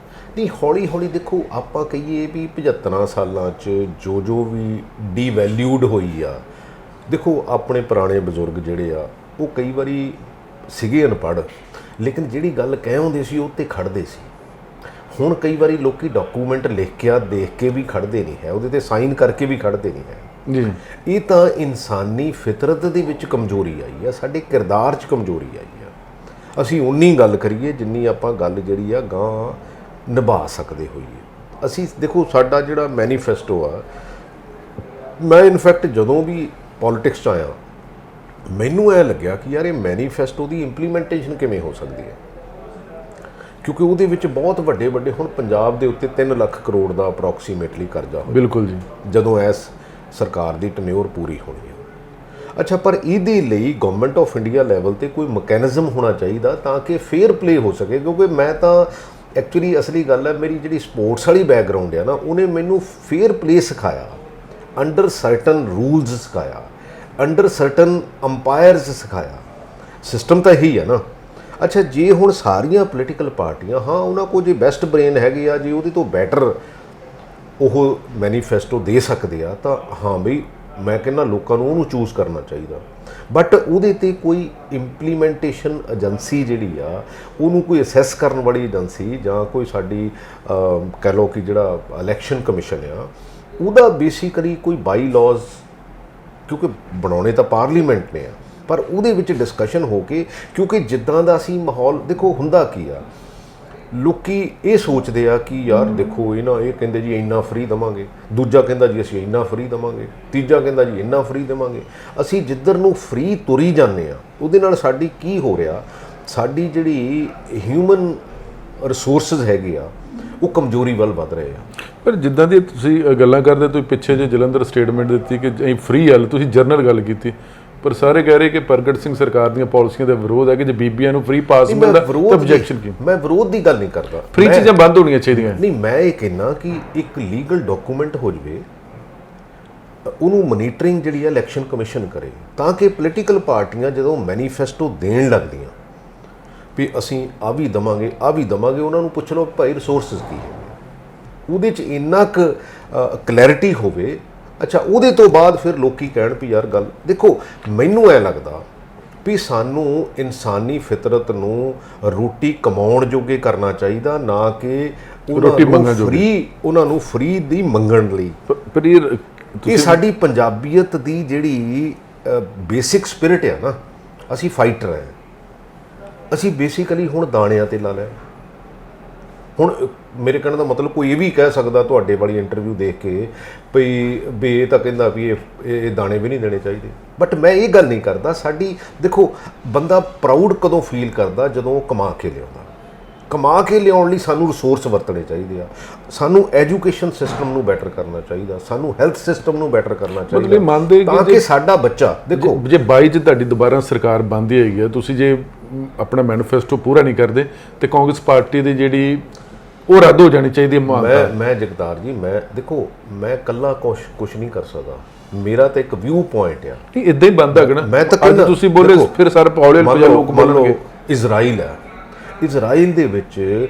ਨਹੀਂ, ਹੌਲੀ ਦੇਖੋ ਆਪਾਂ ਕਹੀਏ ਵੀ 75 ਸਾਲਾਂ 'ਚ ਜੋ ਵੀ ਡੀਵੈਲਿਊਡ ਹੋਈ ਆ। ਦੇਖੋ ਆਪਣੇ ਪੁਰਾਣੇ ਬਜ਼ੁਰਗ ਜਿਹੜੇ ਆ ਉਹ ਕਈ ਵਾਰੀ ਸੀਗੇ ਅਨਪੜ੍ਹ, ਲੇਕਿਨ ਜਿਹੜੀ ਗੱਲ ਕਹਿ ਹੁੰਦੇ ਸੀ ਉਹ 'ਤੇ ਖੜ੍ਹਦੇ ਸੀ। ਹੁਣ ਕਈ ਵਾਰੀ ਲੋਕੀ ਡਾਕੂਮੈਂਟ ਲਿਖ ਕੇ ਦੇਖ ਕੇ ਵੀ ਖੜ੍ਹਦੇ ਨਹੀਂ ਹੈ, ਉਹਦੇ 'ਤੇ ਸਾਈਨ ਕਰਕੇ ਵੀ ਖੜ੍ਹਦੇ ਨਹੀਂ ਹੈ ਜੀ। ਇਹ ਤਾਂ ਇਨਸਾਨੀ ਫਿਤਰਤ ਦੇ ਵਿੱਚ ਕਮਜ਼ੋਰੀ ਆਈ ਆ, ਸਾਡੇ ਕਿਰਦਾਰ 'ਚ ਕਮਜ਼ੋਰੀ ਆਈ ਆ। ਅਸੀਂ ਉਨੀ ਗੱਲ ਕਰੀਏ ਜਿੰਨੀ ਆਪਾਂ ਗੱਲ ਜਿਹੜੀ ਆ ਗਾਂ ਨਿਭਾ ਸਕਦੇ ਹੋਈਏ। ਅਸੀਂ ਦੇਖੋ ਸਾਡਾ ਜਿਹੜਾ ਮੈਨੀਫੈਸਟੋ ਆ, ਮੈਂ ਇਨਫੈਕਟ ਜਦੋਂ ਵੀ ਪੋਲੀਟਿਕਸ 'ਚ ਆਇਆ ਮੈਨੂੰ ਇਹ ਲੱਗਿਆ ਕਿ ਯਾਰ ਇਹ ਮੈਨੀਫੈਸਟੋ ਦੀ ਇੰਪਲੀਮੈਂਟੇਸ਼ਨ ਕਿਵੇਂ ਹੋ ਸਕਦੀ ਹੈ, ਕਿਉਂਕਿ ਉਹਦੇ ਵਿੱਚ ਬਹੁਤ ਵੱਡੇ ਹੁਣ ਪੰਜਾਬ ਦੇ ਉੱਤੇ 3 ਲੱਖ ਕਰੋੜ ਦਾ ਅਪਰੋਕਸੀਮੇਟਲੀ ਕਰਜ਼ਾ ਹੋਇਆ। ਬਿਲਕੁਲ ਜੀ, ਜਦੋਂ ਇਸ ਸਰਕਾਰ ਦੀ ਟੈਨਿਓਰ ਪੂਰੀ ਹੋਣੀ ਹੈ। ਅੱਛਾ, ਪਰ ਇਹਦੇ ਲਈ ਗਵਰਨਮੈਂਟ ਆਫ ਇੰਡੀਆ ਲੈਵਲ ਤੇ ਕੋਈ ਮੈਕੈਨਿਜ਼ਮ ਹੋਣਾ ਚਾਹੀਦਾ ਤਾਂ ਕਿ ਫੇਅਰ ਪਲੇ ਹੋ ਸਕੇ। ਕਿਉਂਕਿ ਮੈਂ ਤਾਂ ਐਕਚੁਅਲੀ ਅਸਲੀ ਗੱਲ ਹੈ, ਮੇਰੀ ਜਿਹੜੀ ਸਪੋਰਟਸ ਵਾਲੀ ਬੈਕਗਰਾਉਂਡ ਹੈ ਨਾ, ਉਹਨੇ ਮੈਨੂੰ ਫੇਅਰ ਪਲੇ ਸਿਖਾਇਆ, ਅੰਡਰ ਸਰਟਨ ਰੂਲਸ ਸਿਖਾਇਆ, ਅੰਡਰ ਸਰਟਨ ਅੰਪਾਇਰਸ ਸਿਖਾਇਆ। ਸਿਸਟਮ ਤਾਂ ਇਹੀ ਹੈ ਨਾ। ਅੱਛਾ, ਜੇ ਹੁਣ ਸਾਰੀਆਂ ਪੋਲੀਟੀਕਲ ਪਾਰਟੀਆਂ, ਹਾਂ ਉਹਨਾਂ ਕੋਲ ਜੇ ਬੈਸਟ ਬ੍ਰੇਨ ਹੈਗੇ ਆ, ਜੇ ਉਹਦੇ ਤੋਂ ਬੈਟਰ ਉਹ ਮੈਨੀਫੈਸਟੋ ਦੇ ਸਕਦੇ ਆ ਤਾਂ ਹਾਂ ਬਈ ਮੈਂ ਕਹਿੰਦਾ ਲੋਕਾਂ ਨੂੰ ਉਹਨੂੰ ਚੂਜ਼ ਕਰਨਾ ਚਾਹੀਦਾ। ਬਟ ਉਹਦੇ 'ਤੇ ਕੋਈ ਇੰਪਲੀਮੈਂਟੇਸ਼ਨ ਏਜੰਸੀ ਜਿਹੜੀ ਆ, ਉਹਨੂੰ ਕੋਈ ਅਸੈਸ ਕਰਨ ਵਾਲੀ ਏਜੰਸੀ ਜਾਂ ਕੋਈ ਸਾਡੀ ਕਹਿ ਲਓ ਕਿ ਜਿਹੜਾ ਇਲੈਕਸ਼ਨ ਕਮਿਸ਼ਨ ਆ, ਉਹਦਾ ਬੇਸਿਕਲੀ ਕੋਈ ਬਾਈ ਲਾਜ਼, ਕਿਉਂਕਿ ਬਣਾਉਣੇ ਤਾਂ ਪਾਰਲੀਮੈਂਟ ਨੇ ਆ, ਪਰ ਉਹਦੇ ਵਿੱਚ ਡਿਸਕਸ਼ਨ ਹੋ ਕੇ, ਕਿਉਂਕਿ ਜਿੱਦਾਂ ਦਾ ਅਸੀਂ ਮਾਹੌਲ ਦੇਖੋ ਹੁੰਦਾ ਕੀ ਆ, ਲੋਕੀ ਇਹ ਸੋਚਦੇ ਆ ਕਿ ਯਾਰ ਦੇਖੋ ਇਹ ਕਹਿੰਦੇ ਜੀ ਇੰਨਾ ਫ੍ਰੀ ਦੇਵਾਂਗੇ, ਦੂਜਾ ਕਹਿੰਦਾ ਜੀ ਅਸੀਂ ਇੰਨਾ ਫ੍ਰੀ ਦੇਵਾਂਗੇ, ਤੀਜਾ ਕਹਿੰਦਾ ਜੀ ਇੰਨਾ ਫ੍ਰੀ ਦੇਵਾਂਗੇ। ਅਸੀਂ ਜਿੱਧਰ ਨੂੰ ਫ੍ਰੀ ਤੁਰੀ ਜਾਂਦੇ ਆ, ਉਹਦੇ ਨਾਲ ਸਾਡੀ ਕੀ ਹੋ ਰਿਹਾ, ਸਾਡੀ ਜਿਹੜੀ ਹਿਊਮਨ ਰਿਸੋਰਸਿਸ ਹੈਗੇ ਆ ਉਹ ਕਮਜ਼ੋਰੀ ਵੱਲ ਵੱਧ ਰਹੇ ਆ। ਪਰ ਜਿੱਦਾਂ ਦੀ ਤੁਸੀਂ ਗੱਲਾਂ ਕਰਦੇ, ਤੁਸੀਂ ਪਿੱਛੇ ਜੇ ਜਲੰਧਰ ਸਟੇਟਮੈਂਟ ਦਿੱਤੀ ਕਿ ਅਸੀਂ ਫ੍ਰੀ ਵਾਲ, ਤੁਸੀਂ ਜਰਨਲ ਗੱਲ ਕੀਤੀ, ਪਰ ਸਾਰੇ ਕਹਿ ਰਹੇ ਕਿ ਪ੍ਰਗਟ ਸਿੰਘ ਸਰਕਾਰ ਦੀਆਂ ਪਾਲਿਸੀਆਂ ਦਾ ਵਿਰੋਧ ਹੈ ਕਿ ਜੇ ਬੀਬੀਆਂ ਨੂੰ ਫ੍ਰੀ ਪਾਸ ਮਿਲਦਾ ਤਾਂ ਆਬਜੈਕਸ਼ਨ ਕੀ? ਮੈਂ ਵਿਰੋਧ ਦੀ ਗੱਲ ਨਹੀਂ ਕਰਦਾ, ਫ੍ਰੀ ਚੀਜ਼ਾਂ ਬੰਦ ਹੋਣੀਆਂ ਚਾਹੀਦੀਆਂ। ਨਹੀਂ, ਮੈਂ ਇਹ ਕਹਿੰਦਾ ਕਿ ਇੱਕ ਲੀਗਲ ਡਾਕੂਮੈਂਟ ਹੋ ਜਵੇ, ਉਹਨੂੰ ਮੋਨੀਟਰਿੰਗ ਜਿਹੜੀ ਹੈ ਇਲੈਕਸ਼ਨ ਕਮਿਸ਼ਨ ਕਰੇ, ਤਾਂ ਕਿ ਪੋਲੀਟੀਕਲ ਪਾਰਟੀਆਂ ਜਦੋਂ ਮੈਨੀਫੈਸਟੋ ਦੇਣ ਲੱਗਦੀਆਂ ਵੀ ਅਸੀਂ ਆ ਵੀ ਦੇਵਾਂਗੇ, ਉਹਨਾਂ ਨੂੰ ਪੁੱਛ ਲਓ ਭਾਈ ਰਿਸੋਰਸਿਸ ਕੀ ਹੈ, ਉਹਦੇ 'ਚ ਇੰਨਾ ਕੁ ਕਲੈਰਿਟੀ ਹੋਵੇ। ਅੱਛਾ, ਉਹਦੇ ਤੋਂ ਬਾਅਦ ਫਿਰ ਲੋਕੀ ਕਹਿਣ ਵੀ ਯਾਰ ਗੱਲ ਦੇਖੋ, ਮੈਨੂੰ ਐ ਲੱਗਦਾ ਵੀ ਸਾਨੂੰ ਇਨਸਾਨੀ ਫਿਤਰਤ ਨੂੰ ਰੋਟੀ ਕਮਾਉਣ ਜੋਗੇ ਕਰਨਾ ਚਾਹੀਦਾ, ਨਾ ਕਿ ਉਹਨਾਂ ਨੂੰ ਫ੍ਰੀ ਦੀ ਮੰਗਣ ਲਈ। ਇਹ ਸਾਡੀ ਪੰਜਾਬੀਅਤ ਦੀ ਜਿਹੜੀ ਬੇਸਿਕ ਸਪਿਰਿਟ ਆ ਨਾ, ਅਸੀਂ ਫਾਈਟਰ ਹੈ। ਅਸੀਂ ਬੇਸਿਕਲੀ ਹੁਣ ਦਾਣਿਆਂ ਤੇ ਲਾ ਲਿਆ। ਹੁਣ ਮੇਰੇ ਕਹਿਣ ਦਾ ਮਤਲਬ ਕੋਈ ਇਹ ਵੀ ਕਹਿ ਸਕਦਾ ਤੁਹਾਡੇ ਵਾਲੀ ਇੰਟਰਵਿਊ ਦੇਖ ਕੇ ਵੀ ਇਹ ਤਾਂ ਕਹਿੰਦਾ ਵੀ ਇਹ ਦਾਣੇ ਵੀ ਨਹੀਂ ਦੇਣੇ ਚਾਹੀਦੇ, ਬਟ ਮੈਂ ਇਹ ਗੱਲ ਨਹੀਂ ਕਰਦਾ। ਸਾਡੀ ਦੇਖੋ, ਬੰਦਾ ਪ੍ਰਾਊਡ ਕਦੋਂ ਫੀਲ ਕਰਦਾ? ਜਦੋਂ ਉਹ ਕਮਾ ਕੇ ਲਿਆਉਂਦਾ। ਕਮਾ ਕੇ ਲਿਆਉਣ ਲਈ ਸਾਨੂੰ ਰਿਸੋਰਸ ਵਰਤਣੇ ਚਾਹੀਦੇ ਆ, ਸਾਨੂੰ ਐਜੂਕੇਸ਼ਨ ਸਿਸਟਮ ਨੂੰ ਬੈਟਰ ਕਰਨਾ ਚਾਹੀਦਾ, ਸਾਨੂੰ ਹੈਲਥ ਸਿਸਟਮ ਨੂੰ ਬੈਟਰ ਕਰਨਾ ਚਾਹੀਦਾ, ਤਾਂ ਕਿ ਸਾਡਾ ਬੱਚਾ ਦੇਖੋ ਜੇ 22 ਚ ਤੁਹਾਡੀ ਦੁਬਾਰਾ ਸਰਕਾਰ ਬਣਦੀ ਹੈਗੀ ਆ, ਤੁਸੀਂ ਜੇ ਆਪਣਾ ਮੈਨੀਫੈਸਟੋ ਪੂਰਾ ਨਹੀਂ ਕਰਦੇ ਤੇ ਕਾਂਗਰਸ ਪਾਰਟੀ ਦੀ ਜਿਹੜੀ ਉਹ ਰੱਦ ਹੋ ਜਾਣੀ ਚਾਹੀਦੀ ਹੈ। ਮੈਂ ਜਗਤਾਰ ਜੀ, ਮੈਂ ਦੇਖੋ, ਮੈਂ ਇਕੱਲਾ ਕੁਛ ਨਹੀਂ ਕਰ ਸਕਦਾ। ਮੇਰਾ ਤਾਂ ਇੱਕ ਵਿਊ ਪੁਆਇੰਟ ਆ। ਨਹੀਂ, ਇਦਾਂ ਹੀ ਬੰਦਾ ਹੈਗਾ ਨਾ। ਮੈਂ ਤਾਂ ਅੱਜ ਤੁਸੀਂ ਬੋਲੇ ਫਿਰ ਸਰ ਪੌੜੇ ਲੋਕ ਮੰਨਣਗੇ। ਇਜ਼ਰਾਈਲ ਹੈ, ਇਜ਼ਰਾਈਲ ਦੇ ਵਿੱਚ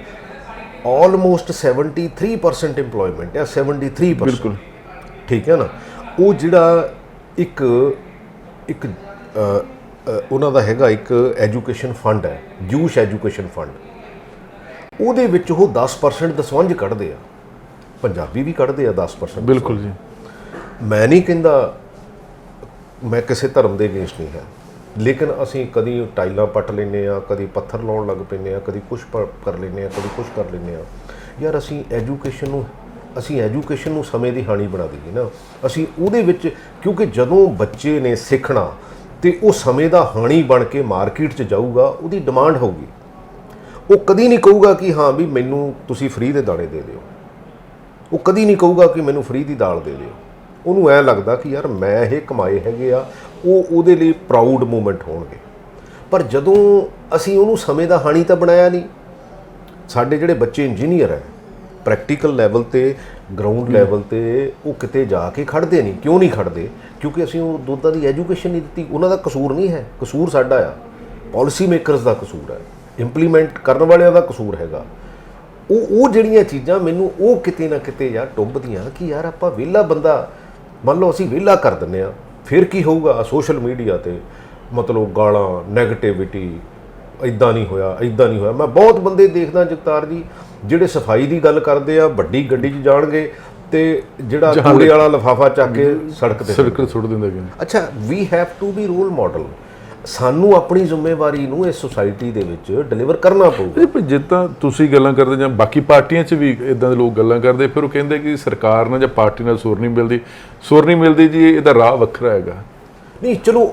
ਆਲਮੋਸਟ 73% ਇੰਪਲੋਇਮੈਂਟ ਹੈ, 73%। ਬਿਲਕੁਲ ਠੀਕ ਹੈ ਨਾ। ਉਹ ਜਿਹੜਾ ਇੱਕ ਉਹਨਾਂ ਦਾ ਹੈਗਾ ਇੱਕ ਐਜੂਕੇਸ਼ਨ ਫੰਡ ਹੈ, ਜੂਸ਼ ਐਜੂਕੇਸ਼ਨ ਫੰਡ, ਉਹਦੇ ਵਿੱਚ ਉਹ 10% ਦਸਵੰਜ ਕੱਢਦੇ ਆ। ਪੰਜਾਬੀ ਵੀ ਕੱਢਦੇ ਆ 10%। ਬਿਲਕੁਲ ਜੀ। ਮੈਂ ਨਹੀਂ ਕਹਿੰਦਾ ਮੈਂ ਕਿਸੇ ਧਰਮ ਦੇ ਅਗੇਂਸਟ ਨਹੀਂ ਹੈ, ਲੇਕਿਨ ਅਸੀਂ ਕਦੀ ਟਾਈਲਾਂ ਪੱਟ ਲੈਂਦੇ ਆ, ਕਦੀ ਪੱਥਰ ਲਾਉਣ ਲੱਗ ਪੈਂਦੇ ਆ, ਕਦੀ ਕੁਛ ਕਰ ਲੈਂਦੇ ਆ, ਕਦੀ ਕੁਛ ਕਰ ਲੈਂਦੇ ਆ। ਯਾਰ ਅਸੀਂ ਐਜੂਕੇਸ਼ਨ ਨੂੰ ਸਮੇਂ ਦੀ ਹਾਨੀ ਬਣਾ ਦਈਏ ਨਾ। ਅਸੀਂ ਉਹਦੇ ਵਿੱਚ, ਕਿਉਂਕਿ ਜਦੋਂ ਬੱਚੇ ਨੇ ਸਿੱਖਣਾ ਤੇ ਉਹ ਸਮੇਂ ਦਾ ਹਾਨੀ ਬਣ ਕੇ ਮਾਰਕੀਟ 'ਚ ਜਾਊਗਾ, ਉਹਦੀ ਡਿਮਾਂਡ ਹੋਊਗੀ। ਉਹ ਕਦੀ ਨਹੀਂ ਕਹੂਗਾ ਕਿ ਹਾਂ ਵੀ ਮੈਨੂੰ ਤੁਸੀਂ ਫ੍ਰੀ ਦੇ ਦਾਣੇ ਦੇ ਦਿਓ। ਉਹ ਕਦੀ ਨਹੀਂ ਕਹੂਗਾ ਕਿ ਮੈਨੂੰ ਫ੍ਰੀ ਦੀ ਦਾਲ ਦੇ ਦਿਓ। ਉਹਨੂੰ ਐਂ ਲੱਗਦਾ ਕਿ ਯਾਰ ਮੈਂ ਇਹ ਕਮਾਏ ਹੈਗੇ ਆ, ਉਹਦੇ ਲਈ ਪ੍ਰਾਊਡ ਮੂਮੈਂਟ ਹੋਣਗੇ। ਪਰ ਜਦੋਂ ਅਸੀਂ ਉਹਨੂੰ ਸਮੇਂ ਦਾ ਹਾਣੀ ਤਾਂ ਬਣਾਇਆ ਨਹੀਂ। ਸਾਡੇ ਜਿਹੜੇ ਬੱਚੇ ਇੰਜੀਨੀਅਰ ਹੈ, ਪ੍ਰੈਕਟੀਕਲ ਲੈਵਲ ਤੇ, ਗਰਾਊਂਡ ਲੈਵਲ ਤੇ ਉਹ ਕਿਤੇ ਜਾ ਕੇ ਖੜ੍ਹਦੇ ਨਹੀਂ। ਕਿਉਂ ਨਹੀਂ ਖੜ੍ਹਦੇ? ਕਿਉਂਕਿ ਅਸੀਂ ਉਹ ਦੁੱਧਾਂ ਦੀ ਐਜੂਕੇਸ਼ਨ ਨਹੀਂ ਦਿੱਤੀ। ਉਹਨਾਂ ਦਾ ਕਸੂਰ ਨਹੀਂ ਹੈ, ਕਸੂਰ ਸਾਡਾ ਆ, ਪਾਲਿਸੀ ਮੇਕਰਸ ਦਾ ਕਸੂਰ ਹੈ, ਇੰਪਲੀਮੈਂਟ ਕਰਨ ਵਾਲਿਆਂ ਦਾ ਕਸੂਰ ਹੈਗਾ। ਉਹ ਜਿਹੜੀਆਂ ਚੀਜ਼ਾਂ ਮੈਨੂੰ ਉਹ ਕਿਤੇ ਨਾ ਕਿਤੇ ਯਾਰ ਟੁੱਭਦੀਆਂ ਕਿ ਯਾਰ ਆਪਾਂ ਵਿਹਲਾ ਬੰਦਾ, ਮੰਨ ਲਓ ਅਸੀਂ ਵਿਹਲਾ ਕਰ ਦਿੰਦੇ ਹਾਂ, ਫਿਰ ਕੀ ਹੋਊਗਾ? ਸੋਸ਼ਲ ਮੀਡੀਆ ਤੇ ਮਤਲਬ ਗਾਲਾਂ, ਨੈਗੇਟਿਵਿਟੀ, ਇੱਦਾਂ ਨਹੀਂ ਹੋਇਆ, ਇੱਦਾਂ ਨਹੀਂ ਹੋਇਆ। ਮੈਂ ਬਹੁਤ ਬੰਦੇ ਦੇਖਦਾ ਜਗਤਾਰ ਜੀ, ਜਿਹੜੇ ਸਫਾਈ ਦੀ ਗੱਲ ਕਰਦੇ ਆ, ਵੱਡੀ ਗੱਡੀ 'ਚ ਜਾਣਗੇ ਤੇ ਜਿਹੜਾ ਕੂੜੇ ਵਾਲਾ ਲਿਫਾਫਾ ਚੱਕ ਕੇ ਸੜਕ ਤੇ ਸੁੱਟ ਦਿੰਦੇ। ਅੱਛਾ, we have to be role model. ਸਾਨੂੰ ਆਪਣੀ ਜ਼ਿੰਮੇਵਾਰੀ ਨੂੰ ਇਸ ਸੁਸਾਇਟੀ ਦੇ ਵਿੱਚ ਡਿਲੀਵਰ ਕਰਨਾ ਪਊਗਾ। ਜਿੱਦਾਂ ਤੁਸੀਂ ਗੱਲਾਂ ਕਰਦੇ ਜਾਂ ਬਾਕੀ ਪਾਰਟੀਆਂ 'ਚ ਵੀ ਇਦਾਂ ਦੇ ਲੋਕ ਗੱਲਾਂ ਕਰਦੇ, ਫਿਰ ਉਹ ਕਹਿੰਦੇ ਕਿ ਸਰਕਾਰ ਨਾਲ ਜਾਂ ਪਾਰਟੀ ਨਾਲ ਸੁਰ ਨਹੀਂ ਮਿਲਦੀ ਜੀ, ਇਹਦਾ ਰਾਹ ਵੱਖਰਾ ਹੈਗਾ। ਨਹੀਂ ਚਲੋ,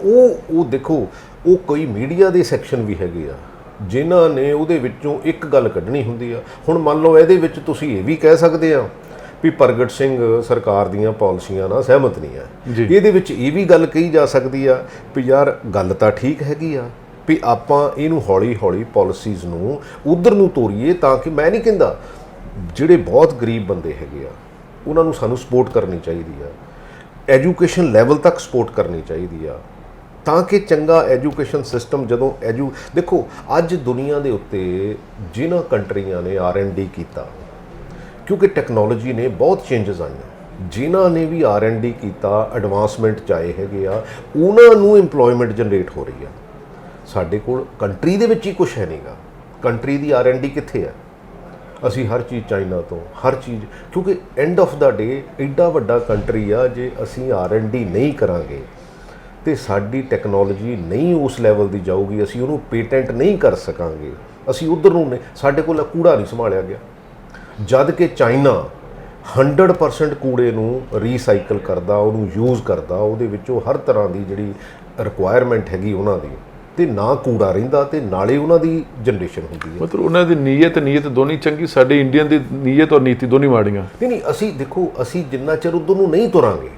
ਉਹ ਦੇਖੋ, ਉਹ ਕੋਈ ਮੀਡੀਆ ਦੇ ਸੈਕਸ਼ਨ ਵੀ ਹੈਗੇ ਆ ਜਿਨ੍ਹਾਂ ਨੇ ਉਹਦੇ ਵਿੱਚੋਂ ਇੱਕ ਗੱਲ ਕੱਢਣੀ ਹੁੰਦੀ ਆ। ਹੁਣ ਮੰਨ ਲਓ ਇਹਦੇ ਵਿੱਚ ਤੁਸੀਂ ਇਹ ਵੀ ਕਹਿ ਸਕਦੇ ਆ ਵੀ ਪ੍ਰਗਟ ਸਿੰਘ ਸਰਕਾਰ ਦੀਆਂ ਪਾਲਿਸੀਆਂ ਨਾਲ ਸਹਿਮਤ ਨਹੀਂ ਹੈ। ਇਹਦੇ ਵਿੱਚ ਇਹ ਵੀ ਗੱਲ ਕਹੀ ਜਾ ਸਕਦੀ ਆ ਵੀ ਯਾਰ ਗੱਲ ਤਾਂ ਠੀਕ ਹੈਗੀ ਆ, ਵੀ ਆਪਾਂ ਇਹਨੂੰ ਹੌਲੀ ਹੌਲੀ ਪਾਲਿਸੀਜ਼ ਨੂੰ ਉਧਰ ਨੂੰ ਤੋਰੀਏ, ਤਾਂ ਕਿ ਮੈਂ ਨਹੀਂ ਕਹਿੰਦਾ ਜਿਹੜੇ ਬਹੁਤ ਗਰੀਬ ਬੰਦੇ ਹੈਗੇ ਆ ਉਹਨਾਂ ਨੂੰ ਸਾਨੂੰ ਸਪੋਰਟ ਕਰਨੀ ਚਾਹੀਦੀ ਆ, ਐਜੂਕੇਸ਼ਨ ਲੈਵਲ ਤੱਕ ਸਪੋਰਟ ਕਰਨੀ ਚਾਹੀਦੀ ਆ, ਤਾਂ ਕਿ ਚੰਗਾ ਐਜੂਕੇਸ਼ਨ ਸਿਸਟਮ ਜਦੋਂ ਦੇਖੋ ਅੱਜ ਦੁਨੀਆ ਦੇ ਉੱਤੇ ਜਿਨ੍ਹਾਂ ਕੰਟਰੀਆਂ ਨੇ R&D ਕੀਤਾ, ਕਿਉਂਕਿ ਟੈਕਨੋਲੋਜੀ ਨੇ ਬਹੁਤ ਚੇਂਜਸ ਆਈਆਂ, ਜਿਨ੍ਹਾਂ ਨੇ ਵੀ R&D ਕੀਤਾ, ਐਡਵਾਂਸਮੈਂਟ 'ਚ ਆਏ ਹੈਗੇ ਆ, ਉਹਨਾਂ ਨੂੰ ਇੰਪਲੋਇਮੈਂਟ ਜਨਰੇਟ ਹੋ ਰਹੀ ਆ। ਸਾਡੇ ਕੋਲ ਕੰਟਰੀ ਦੇ ਵਿੱਚ ਹੀ ਕੁਛ ਹੈ ਨਹੀਂਗਾ। ਕੰਟਰੀ ਦੀ R&D ਕਿੱਥੇ ਆ? ਅਸੀਂ ਹਰ ਚੀਜ਼ ਚਾਈਨਾ ਤੋਂ, ਹਰ ਚੀਜ਼, ਕਿਉਂਕਿ ਐਂਡ ਆਫ ਦਾ ਡੇ ਐਡਾ ਵੱਡਾ ਕੰਟਰੀ ਆ, ਜੇ ਅਸੀਂ R&D ਨਹੀਂ ਕਰਾਂਗੇ ਤੇ ਸਾਡੀ ਟੈਕਨੋਲੋਜੀ ਨਹੀਂ ਉਸ ਲੈਵਲ ਦੀ ਜਾਊਗੀ, ਅਸੀਂ ਉਹਨੂੰ ਪੇਟੈਂਟ ਨਹੀਂ ਕਰ ਸਕਾਂਗੇ, ਅਸੀਂ ਉਧਰ ਨੂੰ ਨਹੀਂ, ਸਾਡੇ ਕੋਲ ਕੂੜਾ ਨਹੀਂ ਸੰਭਾਲਿਆ ਗਿਆ। ਜਦ ਕਿ ਚਾਈਨਾ 100% ਕੂੜੇ ਨੂੰ ਰੀਸਾਈਕਲ ਕਰਦਾ, ਉਹਨੂੰ ਯੂਜ਼ ਕਰਦਾ, ਉਹਦੇ ਵਿੱਚੋਂ ਹਰ ਤਰ੍ਹਾਂ ਦੀ ਜਿਹੜੀ ਰਿਕੁਆਇਰਮੈਂਟ ਹੈਗੀ ਉਹਨਾਂ ਦੀ, ਤੇ ਨਾ ਕੂੜਾ ਰਹਿੰਦਾ ਤੇ ਨਾਲੇ ਉਹਨਾਂ ਦੀ ਜਨਰੇਸ਼ਨ ਹੁੰਦੀ ਹੈ। ਮਤਲਬ ਉਹਨਾਂ ਦੀ ਨੀਅਤ ਦੋਨੀ ਚੰਗੀ, ਸਾਡੇ ਇੰਡੀਅਨ ਦੀ ਨੀਅਤ ਔਰ ਨੀਤੀ ਦੋਨੀ ਮਾੜੀਆਂ। ਨਹੀਂ, ਅਸੀਂ ਦੇਖੋ, ਅਸੀਂ ਜਿੰਨਾ ਚਿਰ ਉਧਰ ਨੂੰ ਨਹੀਂ ਤੁਰਾਂਗੇ,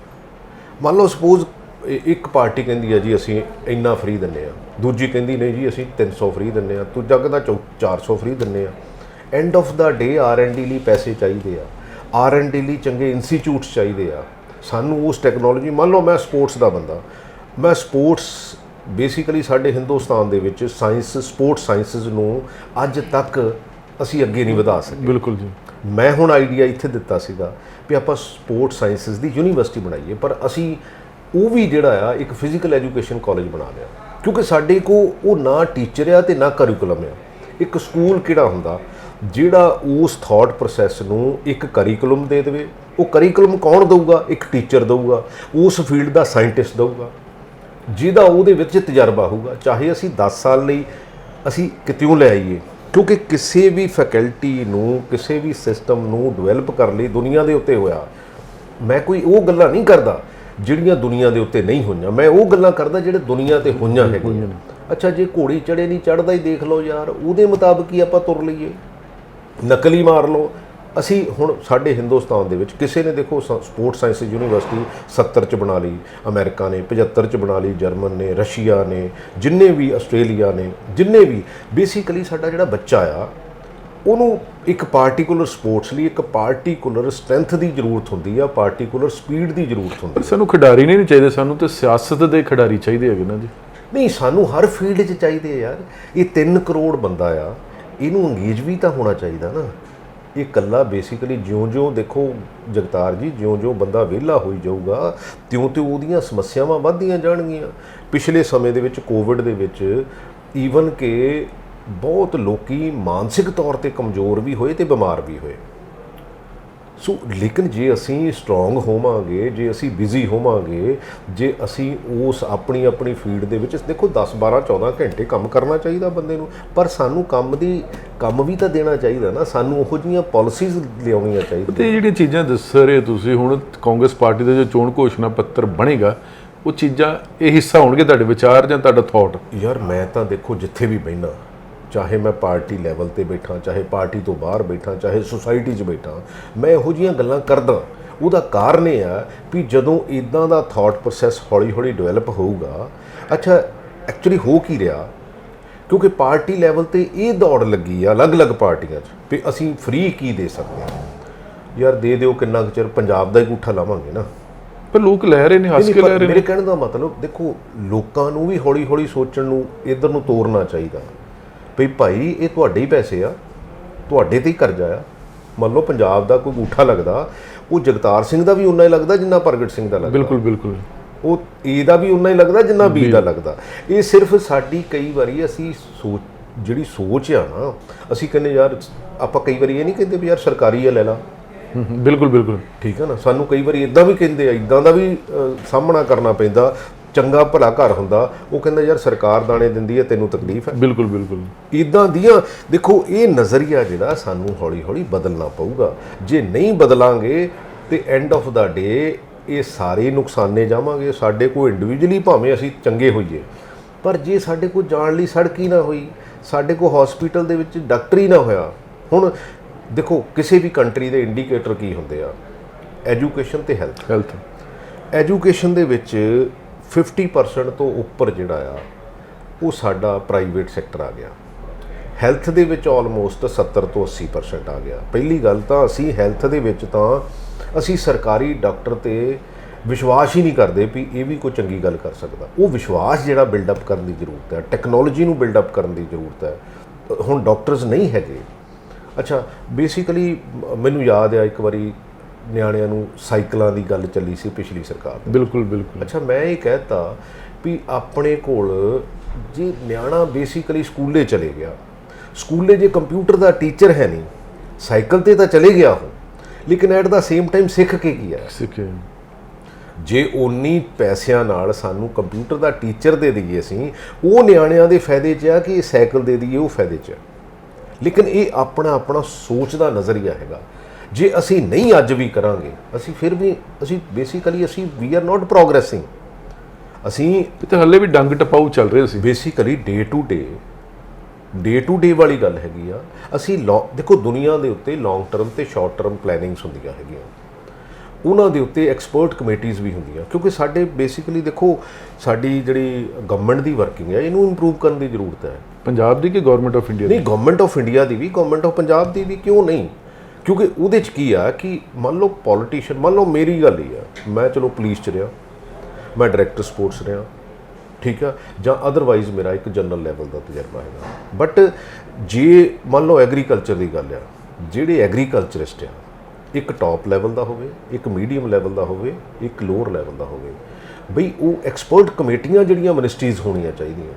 ਮੰਨ ਲਓ ਸਪੋਜ਼ ਇੱਕ ਪਾਰਟੀ ਕਹਿੰਦੀ ਹੈ ਜੀ ਅਸੀਂ ਇੰਨਾ ਫ੍ਰੀ ਦਿੰਦੇ ਆ, ਦੂਜੀ ਕਹਿੰਦੀ ਨਹੀਂ ਜੀ ਅਸੀਂ 300 ਫ੍ਰੀ ਦਿੰਦੇ ਆ, ਤੂੰ ਜੱਗ ਦਾ 400 ਫ੍ਰੀ ਦਿੰਦੇ ਆ। End of the day R&D ਲਈ ਪੈਸੇ ਚਾਹੀਦੇ ਆ, R&D ਲਈ ਚੰਗੇ ਇੰਸਟੀਚਿਊਟਸ ਚਾਹੀਦੇ ਆ। ਸਾਨੂੰ ਉਸ ਟੈਕਨੋਲੋਜੀ, ਮੰਨ ਲਓ ਮੈਂ ਸਪੋਰਟਸ ਦਾ ਬੰਦਾ, ਮੈਂ ਸਪੋਰਟਸ ਬੇਸਿਕਲੀ ਸਾਡੇ ਹਿੰਦੁਸਤਾਨ ਦੇ ਵਿੱਚ ਸਪੋਰਟਸ ਸਾਇੰਸਿਸ ਨੂੰ ਅੱਜ ਤੱਕ ਅਸੀਂ ਅੱਗੇ ਨਹੀਂ ਵਧਾ ਸਕੇ। ਬਿਲਕੁਲ ਜੀ। ਮੈਂ ਹੁਣ ਆਈਡੀਆ ਇੱਥੇ ਦਿੱਤਾ ਸੀਗਾ ਵੀ ਆਪਾਂ ਸਪੋਰਟਸ ਸਾਇੰਸਿਸ ਦੀ ਯੂਨੀਵਰਸਿਟੀ ਬਣਾਈਏ, ਪਰ ਅਸੀਂ ਉਹ ਵੀ ਜਿਹੜਾ ਆ ਇੱਕ ਫਿਜ਼ੀਕਲ ਐਜੂਕੇਸ਼ਨ ਕਾਲਜ ਬਣਾ ਲਿਆ, ਕਿਉਂਕਿ ਸਾਡੇ ਕੋਲ ਉਹ ਨਾ ਟੀਚਰ ਆ ਤੇ ਨਾ ਕਰਿਕੂਲਮ ਆ। ਇੱਕ ਸਕੂਲ ਕਿਹੜਾ ਹੁੰਦਾ ਜਿਹੜਾ ਉਸ ਥਾਟ ਪ੍ਰੋਸੈਸ ਨੂੰ ਇੱਕ ਕਰਿਕੂਲਮ ਦੇ ਦੇਵੇ? ਉਹ ਕਰਿਕੂਲਮ ਕੌਣ ਦਊਗਾ? ਇੱਕ ਟੀਚਰ ਦਊਗਾ, ਉਸ ਫੀਲਡ ਦਾ ਸਾਇੰਟਿਸਟ ਦਊਗਾ। ਜਿਹਦਾ ਉਹਦੇ ਵਿੱਚ ਤਜਰਬਾ ਹੋਊਗਾ, ਚਾਹੇ ਅਸੀਂ 10 ਸਾਲ ਲਈ ਅਸੀਂ ਕਿਤਿਓਂ ਲੈ ਆਈਏ, ਕਿਉਂਕਿ ਕਿਸੇ ਵੀ ਫੈਕਲਟੀ ਨੂੰ, ਕਿਸੇ ਵੀ ਸਿਸਟਮ ਨੂੰ ਡਿਵੈਲਪ ਕਰਨ ਲਈ ਦੁਨੀਆ ਦੇ ਉੱਤੇ ਹੋਇਆ। ਮੈਂ ਕੋਈ ਉਹ ਗੱਲਾਂ ਨਹੀਂ ਕਰਦਾ ਜਿਹੜੀਆਂ ਦੁਨੀਆ ਦੇ ਉੱਤੇ ਨਹੀਂ ਹੋਈਆਂ, ਮੈਂ ਉਹ ਗੱਲਾਂ ਕਰਦਾ ਜਿਹੜੇ ਦੁਨੀਆ ਤੇ ਹੋਈਆਂ ਹੈਗੀਆਂ। ਅੱਛਾ, ਜੇ ਘੋੜੀ ਚੜੇ ਨਹੀਂ ਚੜ੍ਹਦਾ ਹੀ ਦੇਖ ਲਓ ਯਾਰ, ਉਹਦੇ ਮੁਤਾਬਕ ਹੀ ਆਪਾਂ ਤੁਰ ਲਈਏ, ਨਕਲੀ ਮਾਰ ਲਓ। ਅਸੀਂ ਹੁਣ ਸਾਡੇ ਹਿੰਦੁਸਤਾਨ ਦੇ ਵਿੱਚ ਕਿਸੇ ਨੇ ਦੇਖੋ ਸਪੋਰਟਸ ਸਾਇੰਸ ਯੂਨੀਵਰਸਿਟੀ 70 'ਚ ਬਣਾ ਲਈ, ਅਮਰੀਕਾ ਨੇ 75 'ਚ ਬਣਾ ਲਈ, ਜਰਮਨ ਨੇ, ਰਸ਼ੀਆ ਨੇ, ਜਿੰਨੇ ਵੀ ਆਸਟ੍ਰੇਲੀਆ ਨੇ, ਜਿੰਨੇ ਵੀ ਬੇਸਿਕਲੀ ਸਾਡਾ ਜਿਹੜਾ ਬੱਚਾ ਆ ਉਹਨੂੰ ਇੱਕ ਪਾਰਟੀਕੂਲਰ ਸਪੋਰਟਸ ਲਈ ਇੱਕ ਪਾਰਟੀਕੂਲਰ ਸਟਰੈਂਥ ਦੀ ਜ਼ਰੂਰਤ ਹੁੰਦੀ ਆ, ਪਾਰਟੀਕੂਲਰ ਸਪੀਡ ਦੀ ਜ਼ਰੂਰਤ ਹੁੰਦੀ ਪਰ ਸਾਨੂੰ ਖਿਡਾਰੀ ਨਹੀਂ ਚਾਹੀਦੇ, ਸਾਨੂੰ ਤਾਂ ਸਿਆਸਤ ਦੇ ਖਿਡਾਰੀ ਚਾਹੀਦੇ ਹੈਗੇ ਨਾ ਜੀ। ਨਹੀਂ, ਸਾਨੂੰ ਹਰ ਫੀਲਡ 'ਚ ਚਾਹੀਦੇ ਯਾਰ। ਇਹ 3 ਕਰੋੜ ਬੰਦਾ ਆ, ਇਹਨੂੰ ਅੰਗੇਜ ਵੀ ਤਾਂ ਹੋਣਾ ਚਾਹੀਦਾ ਨਾ। ਇਹ ਇਕੱਲਾ ਬੇਸਿਕਲੀ ਜਿਉਂ-ਜਿਉਂ ਦੇਖੋ ਜਗਤਾਰ ਜੀ, ਜਿਉਂ-ਜਿਉਂ ਬੰਦਾ ਵਿਹਲਾ ਹੋਈ ਜਾਊਗਾ ਤਿਉਂ-ਤਿਉਂ ਉਹਦੀਆਂ ਸਮੱਸਿਆਵਾਂ ਵੱਧਦੀਆਂ ਜਾਣਗੀਆਂ। ਪਿਛਲੇ ਸਮੇਂ ਦੇ ਵਿੱਚ ਕੋਵਿਡ ਦੇ ਵਿੱਚ ਈਵਨ ਕਿ ਬਹੁਤ ਲੋਕੀ ਮਾਨਸਿਕ ਤੌਰ ਤੇ ਕਮਜ਼ੋਰ ਵੀ ਹੋਏ ਤੇ ਬਿਮਾਰ ਵੀ ਹੋਏ। ਸੋ ਲੇਕਿਨ ਜੇ ਅਸੀਂ ਸਟਰੋਂਗ ਹੋਵਾਂਗੇ, ਜੇ ਅਸੀਂ ਬਿਜ਼ੀ ਹੋਵਾਂਗੇ, ਜੇ ਅਸੀਂ ਉਸ ਆਪਣੀ ਆਪਣੀ ਫੀਲਡ ਦੇ ਵਿੱਚ ਦੇਖੋ 10 12 14 ਘੰਟੇ ਕੰਮ ਕਰਨਾ ਚਾਹੀਦਾ ਬੰਦੇ ਨੂੰ, ਪਰ ਸਾਨੂੰ ਕੰਮ ਵੀ ਤਾਂ ਦੇਣਾ ਚਾਹੀਦਾ ਨਾ। ਸਾਨੂੰ ਉਹੋ ਜਿਹੀਆਂ ਪਾਲਿਸੀਜ਼ ਲਿਆਉਣੀਆਂ ਚਾਹੀਦੀਆਂ। ਤੇ ਜਿਹੜੀਆਂ ਚੀਜ਼ਾਂ ਦੱਸ ਰਹੇ ਤੁਸੀਂ ਹੁਣ, ਕਾਂਗਰਸ ਪਾਰਟੀ ਦਾ ਜੋ ਚੋਣ ਘੋਸ਼ਣਾ ਪੱਤਰ ਬਣੇਗਾ, ਉਹ ਚੀਜ਼ਾਂ ਇਹ ਹਿੱਸਾ ਹੋਣਗੇ ਤੁਹਾਡੇ ਵਿਚਾਰ ਜਾਂ ਤੁਹਾਡਾ ਥਾਟ? ਯਾਰ ਮੈਂ ਤਾਂ ਦੇਖੋ ਜਿੱਥੇ ਵੀ ਬਹਿਨਾ, ਚਾਹੇ ਮੈਂ ਪਾਰਟੀ ਲੈਵਲ ਤੇ ਬੈਠਾ, ਚਾਹੇ ਪਾਰਟੀ ਤੋਂ ਬਾਹਰ ਬੈਠਾ, ਚਾਹੇ ਸੁਸਾਇਟੀ 'ਚ ਬੈਠਾ, ਮੈਂ ਇਹੋ ਜਿਹੀਆਂ ਗੱਲਾਂ ਕਰਦਾ। ਉਹਦਾ ਕਾਰਨ ਇਹ ਆ ਵੀ ਜਦੋਂ ਇੱਦਾਂ ਦਾ ਥਾਟ ਪ੍ਰੋਸੈਸ ਹੌਲੀ ਹੌਲੀ ਡਿਵੈਲਪ ਹੋਊਗਾ। ਅੱਛਾ, ਐਕਚੁਅਲੀ ਹੋ ਕੀ ਰਿਹਾ, ਕਿਉਂਕਿ ਪਾਰਟੀ ਲੈਵਲ ਤੇ ਇਹ ਦੌੜ ਲੱਗੀ ਆ ਅਲੱਗ-ਅਲੱਗ ਪਾਰਟੀਆਂ 'ਚ ਵੀ ਅਸੀਂ ਫ੍ਰੀ ਕੀ ਦੇ ਸਕਦੇ ਹਾਂ। ਯਾਰ ਦੇ ਦਿਓ, ਕਿੰਨਾ ਕੁ ਚਿਰ ਪੰਜਾਬ ਦਾ ਹੀ ਅੰਗੂਠਾ ਲਾਵਾਂਗੇ ਨਾ। ਪਰ ਲੋਕ ਲੈ ਰਹੇ ਨੇ, ਹੱਸ ਕੇ ਲੈ ਰਹੇ ਨੇ। ਮੇਰੇ ਕਹਿਣ ਦਾ ਮਤਲਬ ਦੇਖੋ, ਲੋਕਾਂ ਨੂੰ ਵੀ ਹੌਲੀ ਹੌਲੀ ਸੋਚਣ ਨੂੰ ਇੱਧਰ ਨੂੰ ਤੋਰਨਾ ਚਾਹੀਦਾ ਵੀ ਭਾਈ ਇਹ ਤੁਹਾਡੇ ਹੀ ਪੈਸੇ ਆ, ਤੁਹਾਡੇ ਤੇ ਹੀ ਕਰਜ਼ਾ ਆ। ਮੰਨ ਲਓ ਪੰਜਾਬ ਦਾ ਕੋਈ ਅੰਗੂਠਾ ਲੱਗਦਾ, ਉਹ ਜਗਤਾਰ ਸਿੰਘ ਦਾ ਵੀ ਉਨਾ ਹੀ ਲੱਗਦਾ ਜਿੰਨਾ ਪ੍ਰਗਟ ਸਿੰਘ ਦਾ ਲੱਗਦਾ। ਬਿਲਕੁਲ ਬਿਲਕੁਲ। ਉਹ ਏ ਦਾ ਵੀ ਉਨਾ ਹੀ ਲੱਗਦਾ ਜਿੰਨਾ ਬੀ ਦਾ ਲੱਗਦਾ। ਇਹ ਸਿਰਫ ਸਾਡੀ ਕਈ ਵਾਰੀ ਅਸੀਂ ਜਿਹੜੀ ਸੋਚ ਆ ਨਾ, ਅਸੀਂ ਕਹਿੰਦੇ ਯਾਰ, ਆਪਾਂ ਕਈ ਵਾਰੀ ਇਹ ਨਹੀਂ ਕਹਿੰਦੇ ਵੀ ਯਾਰ ਸਰਕਾਰੀ ਆ ਲੈ ਲਾ। ਬਿਲਕੁਲ ਬਿਲਕੁਲ, ਠੀਕ ਹੈ ਨਾ। ਸਾਨੂੰ ਕਈ ਵਾਰੀ ਇੱਦਾਂ ਵੀ ਕਹਿੰਦੇ ਆ, ਇੱਦਾਂ ਦਾ ਵੀ ਸਾਹਮਣਾ ਕਰਨਾ ਪੈਂਦਾ। ਚੰਗਾ ਭਲਾ ਘਰ ਹੁੰਦਾ, ਉਹ ਕਹਿੰਦਾ ਯਾਰ ਸਰਕਾਰ ਦਾਣੇ ਦਿੰਦੀ ਹੈ, ਤੈਨੂੰ ਤਕਲੀਫ ਹੈ। ਬਿਲਕੁਲ ਬਿਲਕੁਲ। ਇੱਦਾਂ ਦੀਆਂ ਦੇਖੋ, ਇਹ ਨਜ਼ਰੀਆ ਜਿਹੜਾ ਸਾਨੂੰ ਹੌਲੀ ਹੌਲੀ ਬਦਲਣਾ ਪਊਗਾ। ਜੇ ਨਹੀਂ ਬਦਲਾਂਗੇ ਤੇ ਐਂਡ ਆਫ ਦਾ ਡੇ ਇਹ ਸਾਰੇ ਨੁਕਸਾਨੇ ਜਾਵਾਂਗੇ। ਸਾਡੇ ਕੋਲ ਇੰਡੀਵਿਜੂਅਲੀ ਭਾਵੇਂ ਅਸੀਂ ਚੰਗੇ ਹੋਈਏ, ਪਰ ਜੇ ਸਾਡੇ ਕੋਲ ਜਾਣ ਲਈ ਸੜਕ ਹੀ ਨਾ ਹੋਈ, ਸਾਡੇ ਕੋਲ ਹਸਪੀਟਲ ਦੇ ਵਿੱਚ ਡਾਕਟਰ ਹੀ ਨਾ ਹੋਇਆ। ਹੁਣ ਦੇਖੋ, ਕਿਸੇ ਵੀ ਕੰਟਰੀ ਦੇ ਇੰਡੀਕੇਟਰ ਕੀ ਹੁੰਦੇ ਆ? ਐਜੂਕੇਸ਼ਨ ਤੇ ਹੈਲਥ। ਐਜੂਕੇਸ਼ਨ ਦੇ ਵਿੱਚ 50% ਤੋਂ ਉੱਪਰ ਜਿਹੜਾ ਆ ਉਹ ਸਾਡਾ ਪ੍ਰਾਈਵੇਟ ਸੈਕਟਰ ਆ ਗਿਆ। ਹੈਲਥ ਦੇ ਵਿੱਚ ਆਲਮੋਸਟ 70 ਤੋਂ 80% ਆ ਗਿਆ। ਪਹਿਲੀ ਗੱਲ ਤਾਂ ਅਸੀਂ ਹੈਲਥ ਦੇ ਵਿੱਚ ਤਾਂ ਅਸੀਂ ਸਰਕਾਰੀ ਡਾਕਟਰ ਤੇ ਵਿਸ਼ਵਾਸ ਹੀ ਨਹੀਂ ਕਰਦੇ ਵੀ ਇਹ ਵੀ ਕੋਈ ਚੰਗੀ ਗੱਲ ਕਰ ਸਕਦਾ। ਉਹ ਵਿਸ਼ਵਾਸ ਜਿਹੜਾ ਬਿਲਡਅਪ ਕਰਨ ਦੀ ਜ਼ਰੂਰਤ ਹੈ, ਟੈਕਨੋਲੋਜੀ ਨੂੰ ਬਿਲਡਅਪ ਕਰਨ ਦੀ ਜ਼ਰੂਰਤ ਹੈ। ਹੁਣ ਡਾਕਟਰਸ ਨਹੀਂ ਹੈਗੇ। ਅੱਛਾ, ਬੇਸਿਕਲੀ ਮੈਨੂੰ ਯਾਦ ਆ ਇੱਕ ਵਾਰੀ ਨਿਆਣਿਆਂ ਨੂੰ ਸਾਈਕਲਾਂ ਦੀ ਗੱਲ ਚੱਲੀ ਸੀ ਪਿਛਲੀ ਸਰਕਾਰ ਦੀ। ਬਿਲਕੁਲ ਬਿਲਕੁਲ। ਅੱਛਾ, ਮੈਂ ਇਹ ਕਹਿਤਾ ਵੀ ਆਪਣੇ ਕੋਲ ਜੇ ਨਿਆਣਾ ਬੇਸਿਕਲੀ ਸਕੂਲੇ ਚਲੇ ਗਿਆ, ਸਕੂਲੇ ਜੇ ਕੰਪਿਊਟਰ ਦਾ ਟੀਚਰ ਹੈ ਨਹੀਂ, ਸਾਈਕਲ ਤੇ ਤਾਂ ਚਲੇ ਗਿਆ ਉਹ, ਲੇਕਿਨ ਐਟ ਦਾ ਸੇਮ ਟਾਈਮ ਸਿੱਖ ਕੇ ਕੀ ਹੈ? ਸਿੱਖੇ। ਜੇ ਉਨੀ ਪੈਸਿਆਂ ਨਾਲ ਸਾਨੂੰ ਕੰਪਿਊਟਰ ਦਾ ਟੀਚਰ ਦੇ ਦਈਏ ਅਸੀਂ, ਉਹ ਨਿਆਣਿਆਂ ਦੇ ਫਾਇਦੇ 'ਚ ਆ ਕਿ ਇਹ ਸਾਈਕਲ ਦੇ ਦਈਏ ਉਹ ਫਾਇਦੇ 'ਚ। ਲੇਕਿਨ ਇਹ ਆਪਣਾ ਆਪਣਾ ਸੋਚ ਦਾ ਨਜ਼ਰੀਆ ਹੈਗਾ। ਜੇ ਅਸੀਂ ਨਹੀਂ ਅੱਜ ਵੀ ਕਰਾਂਗੇ, ਅਸੀਂ ਫਿਰ ਵੀ ਅਸੀਂ ਬੇਸਿਕਲੀ ਵੀ ਆਰ ਨਾਟ ਪ੍ਰੋਗਰੈਸਿੰਗ। ਅਸੀਂ ਤੇ ਹੱਲੇ ਵੀ ਡੰਗ ਟਪਾਊ ਚੱਲ ਰਹੇ ਸੀ। ਬੇਸਿਕਲੀ ਡੇ ਟੂ ਡੇ ਵਾਲੀ ਗੱਲ ਹੈਗੀ ਆ। ਅਸੀਂ ਦੇਖੋ, ਦੁਨੀਆ ਦੇ ਉੱਤੇ ਲੌਂਗ ਟਰਮ ਤੇ ਸ਼ਾਰਟ ਟਰਮ ਪਲੈਨਿੰਗਸ ਹੁੰਦੀਆਂ ਹੈਗੀਆਂ। ਉਹਨਾਂ ਦੇ ਉੱਤੇ ਐਕਸਪਰਟ ਕਮੇਟੀਜ਼ ਵੀ ਹੁੰਦੀਆਂ, ਕਿਉਂਕਿ ਸਾਡੇ ਬੇਸਿਕਲੀ ਦੇਖੋ ਸਾਡੀ ਜਿਹੜੀ ਗਵਰਨਮੈਂਟ ਦੀ ਵਰਕਿੰਗ ਹੈ, ਇਹਨੂੰ ਇੰਪਰੂਵ ਕਰਨ ਦੀ ਜ਼ਰੂਰਤ ਹੈ। ਪੰਜਾਬ ਦੀ ਕਿ ਗਵਰਨਮੈਂਟ ਆਫ ਇੰਡੀਆ ਦੀ? ਨਹੀਂ, government of India the we, government of Punjab ਦੀ ਵੀ। ਕਿਉਂ ਨਹੀਂ? ਕਿਉਂਕਿ ਉਹਦੇ 'ਚ ਕੀ ਆ ਕਿ ਮੰਨ ਲਓ ਪੋਲੀਟੀਸ਼ੀਅਨ, ਮੰਨ ਲਓ ਮੇਰੀ ਗੱਲ ਹੀ ਆ, ਮੈਂ ਚਲੋ ਪੁਲਿਸ 'ਚ ਰਿਹਾ, ਮੈਂ ਡਾਇਰੈਕਟਰ ਸਪੋਰਟਸ ਰਿਹਾ, ਠੀਕ ਆ, ਜਾਂ ਅਦਰਵਾਈਜ਼ ਮੇਰਾ ਇੱਕ ਜਨਰਲ ਲੈਵਲ ਦਾ ਤਜਰਬਾ ਹੈਗਾ। ਬਟ ਜੇ ਮੰਨ ਲਓ ਐਗਰੀਕਲਚਰ ਦੀ ਗੱਲ ਆ, ਜਿਹੜੇ ਐਗਰੀਕਲਚਰਿਸਟ ਆ, ਇੱਕ ਟੌਪ ਲੈਵਲ ਦਾ ਹੋਵੇ, ਇੱਕ ਮੀਡੀਅਮ ਲੈਵਲ ਦਾ ਹੋਵੇ, ਇੱਕ ਲੋਅਰ ਲੈਵਲ ਦਾ ਹੋਵੇ, ਬਈ ਉਹ ਐਕਸਪਰਟ ਕਮੇਟੀਆਂ ਜਿਹੜੀਆਂ ਮਿਨਿਸਟਰੀਜ਼ ਹੋਣੀਆਂ ਚਾਹੀਦੀਆਂ।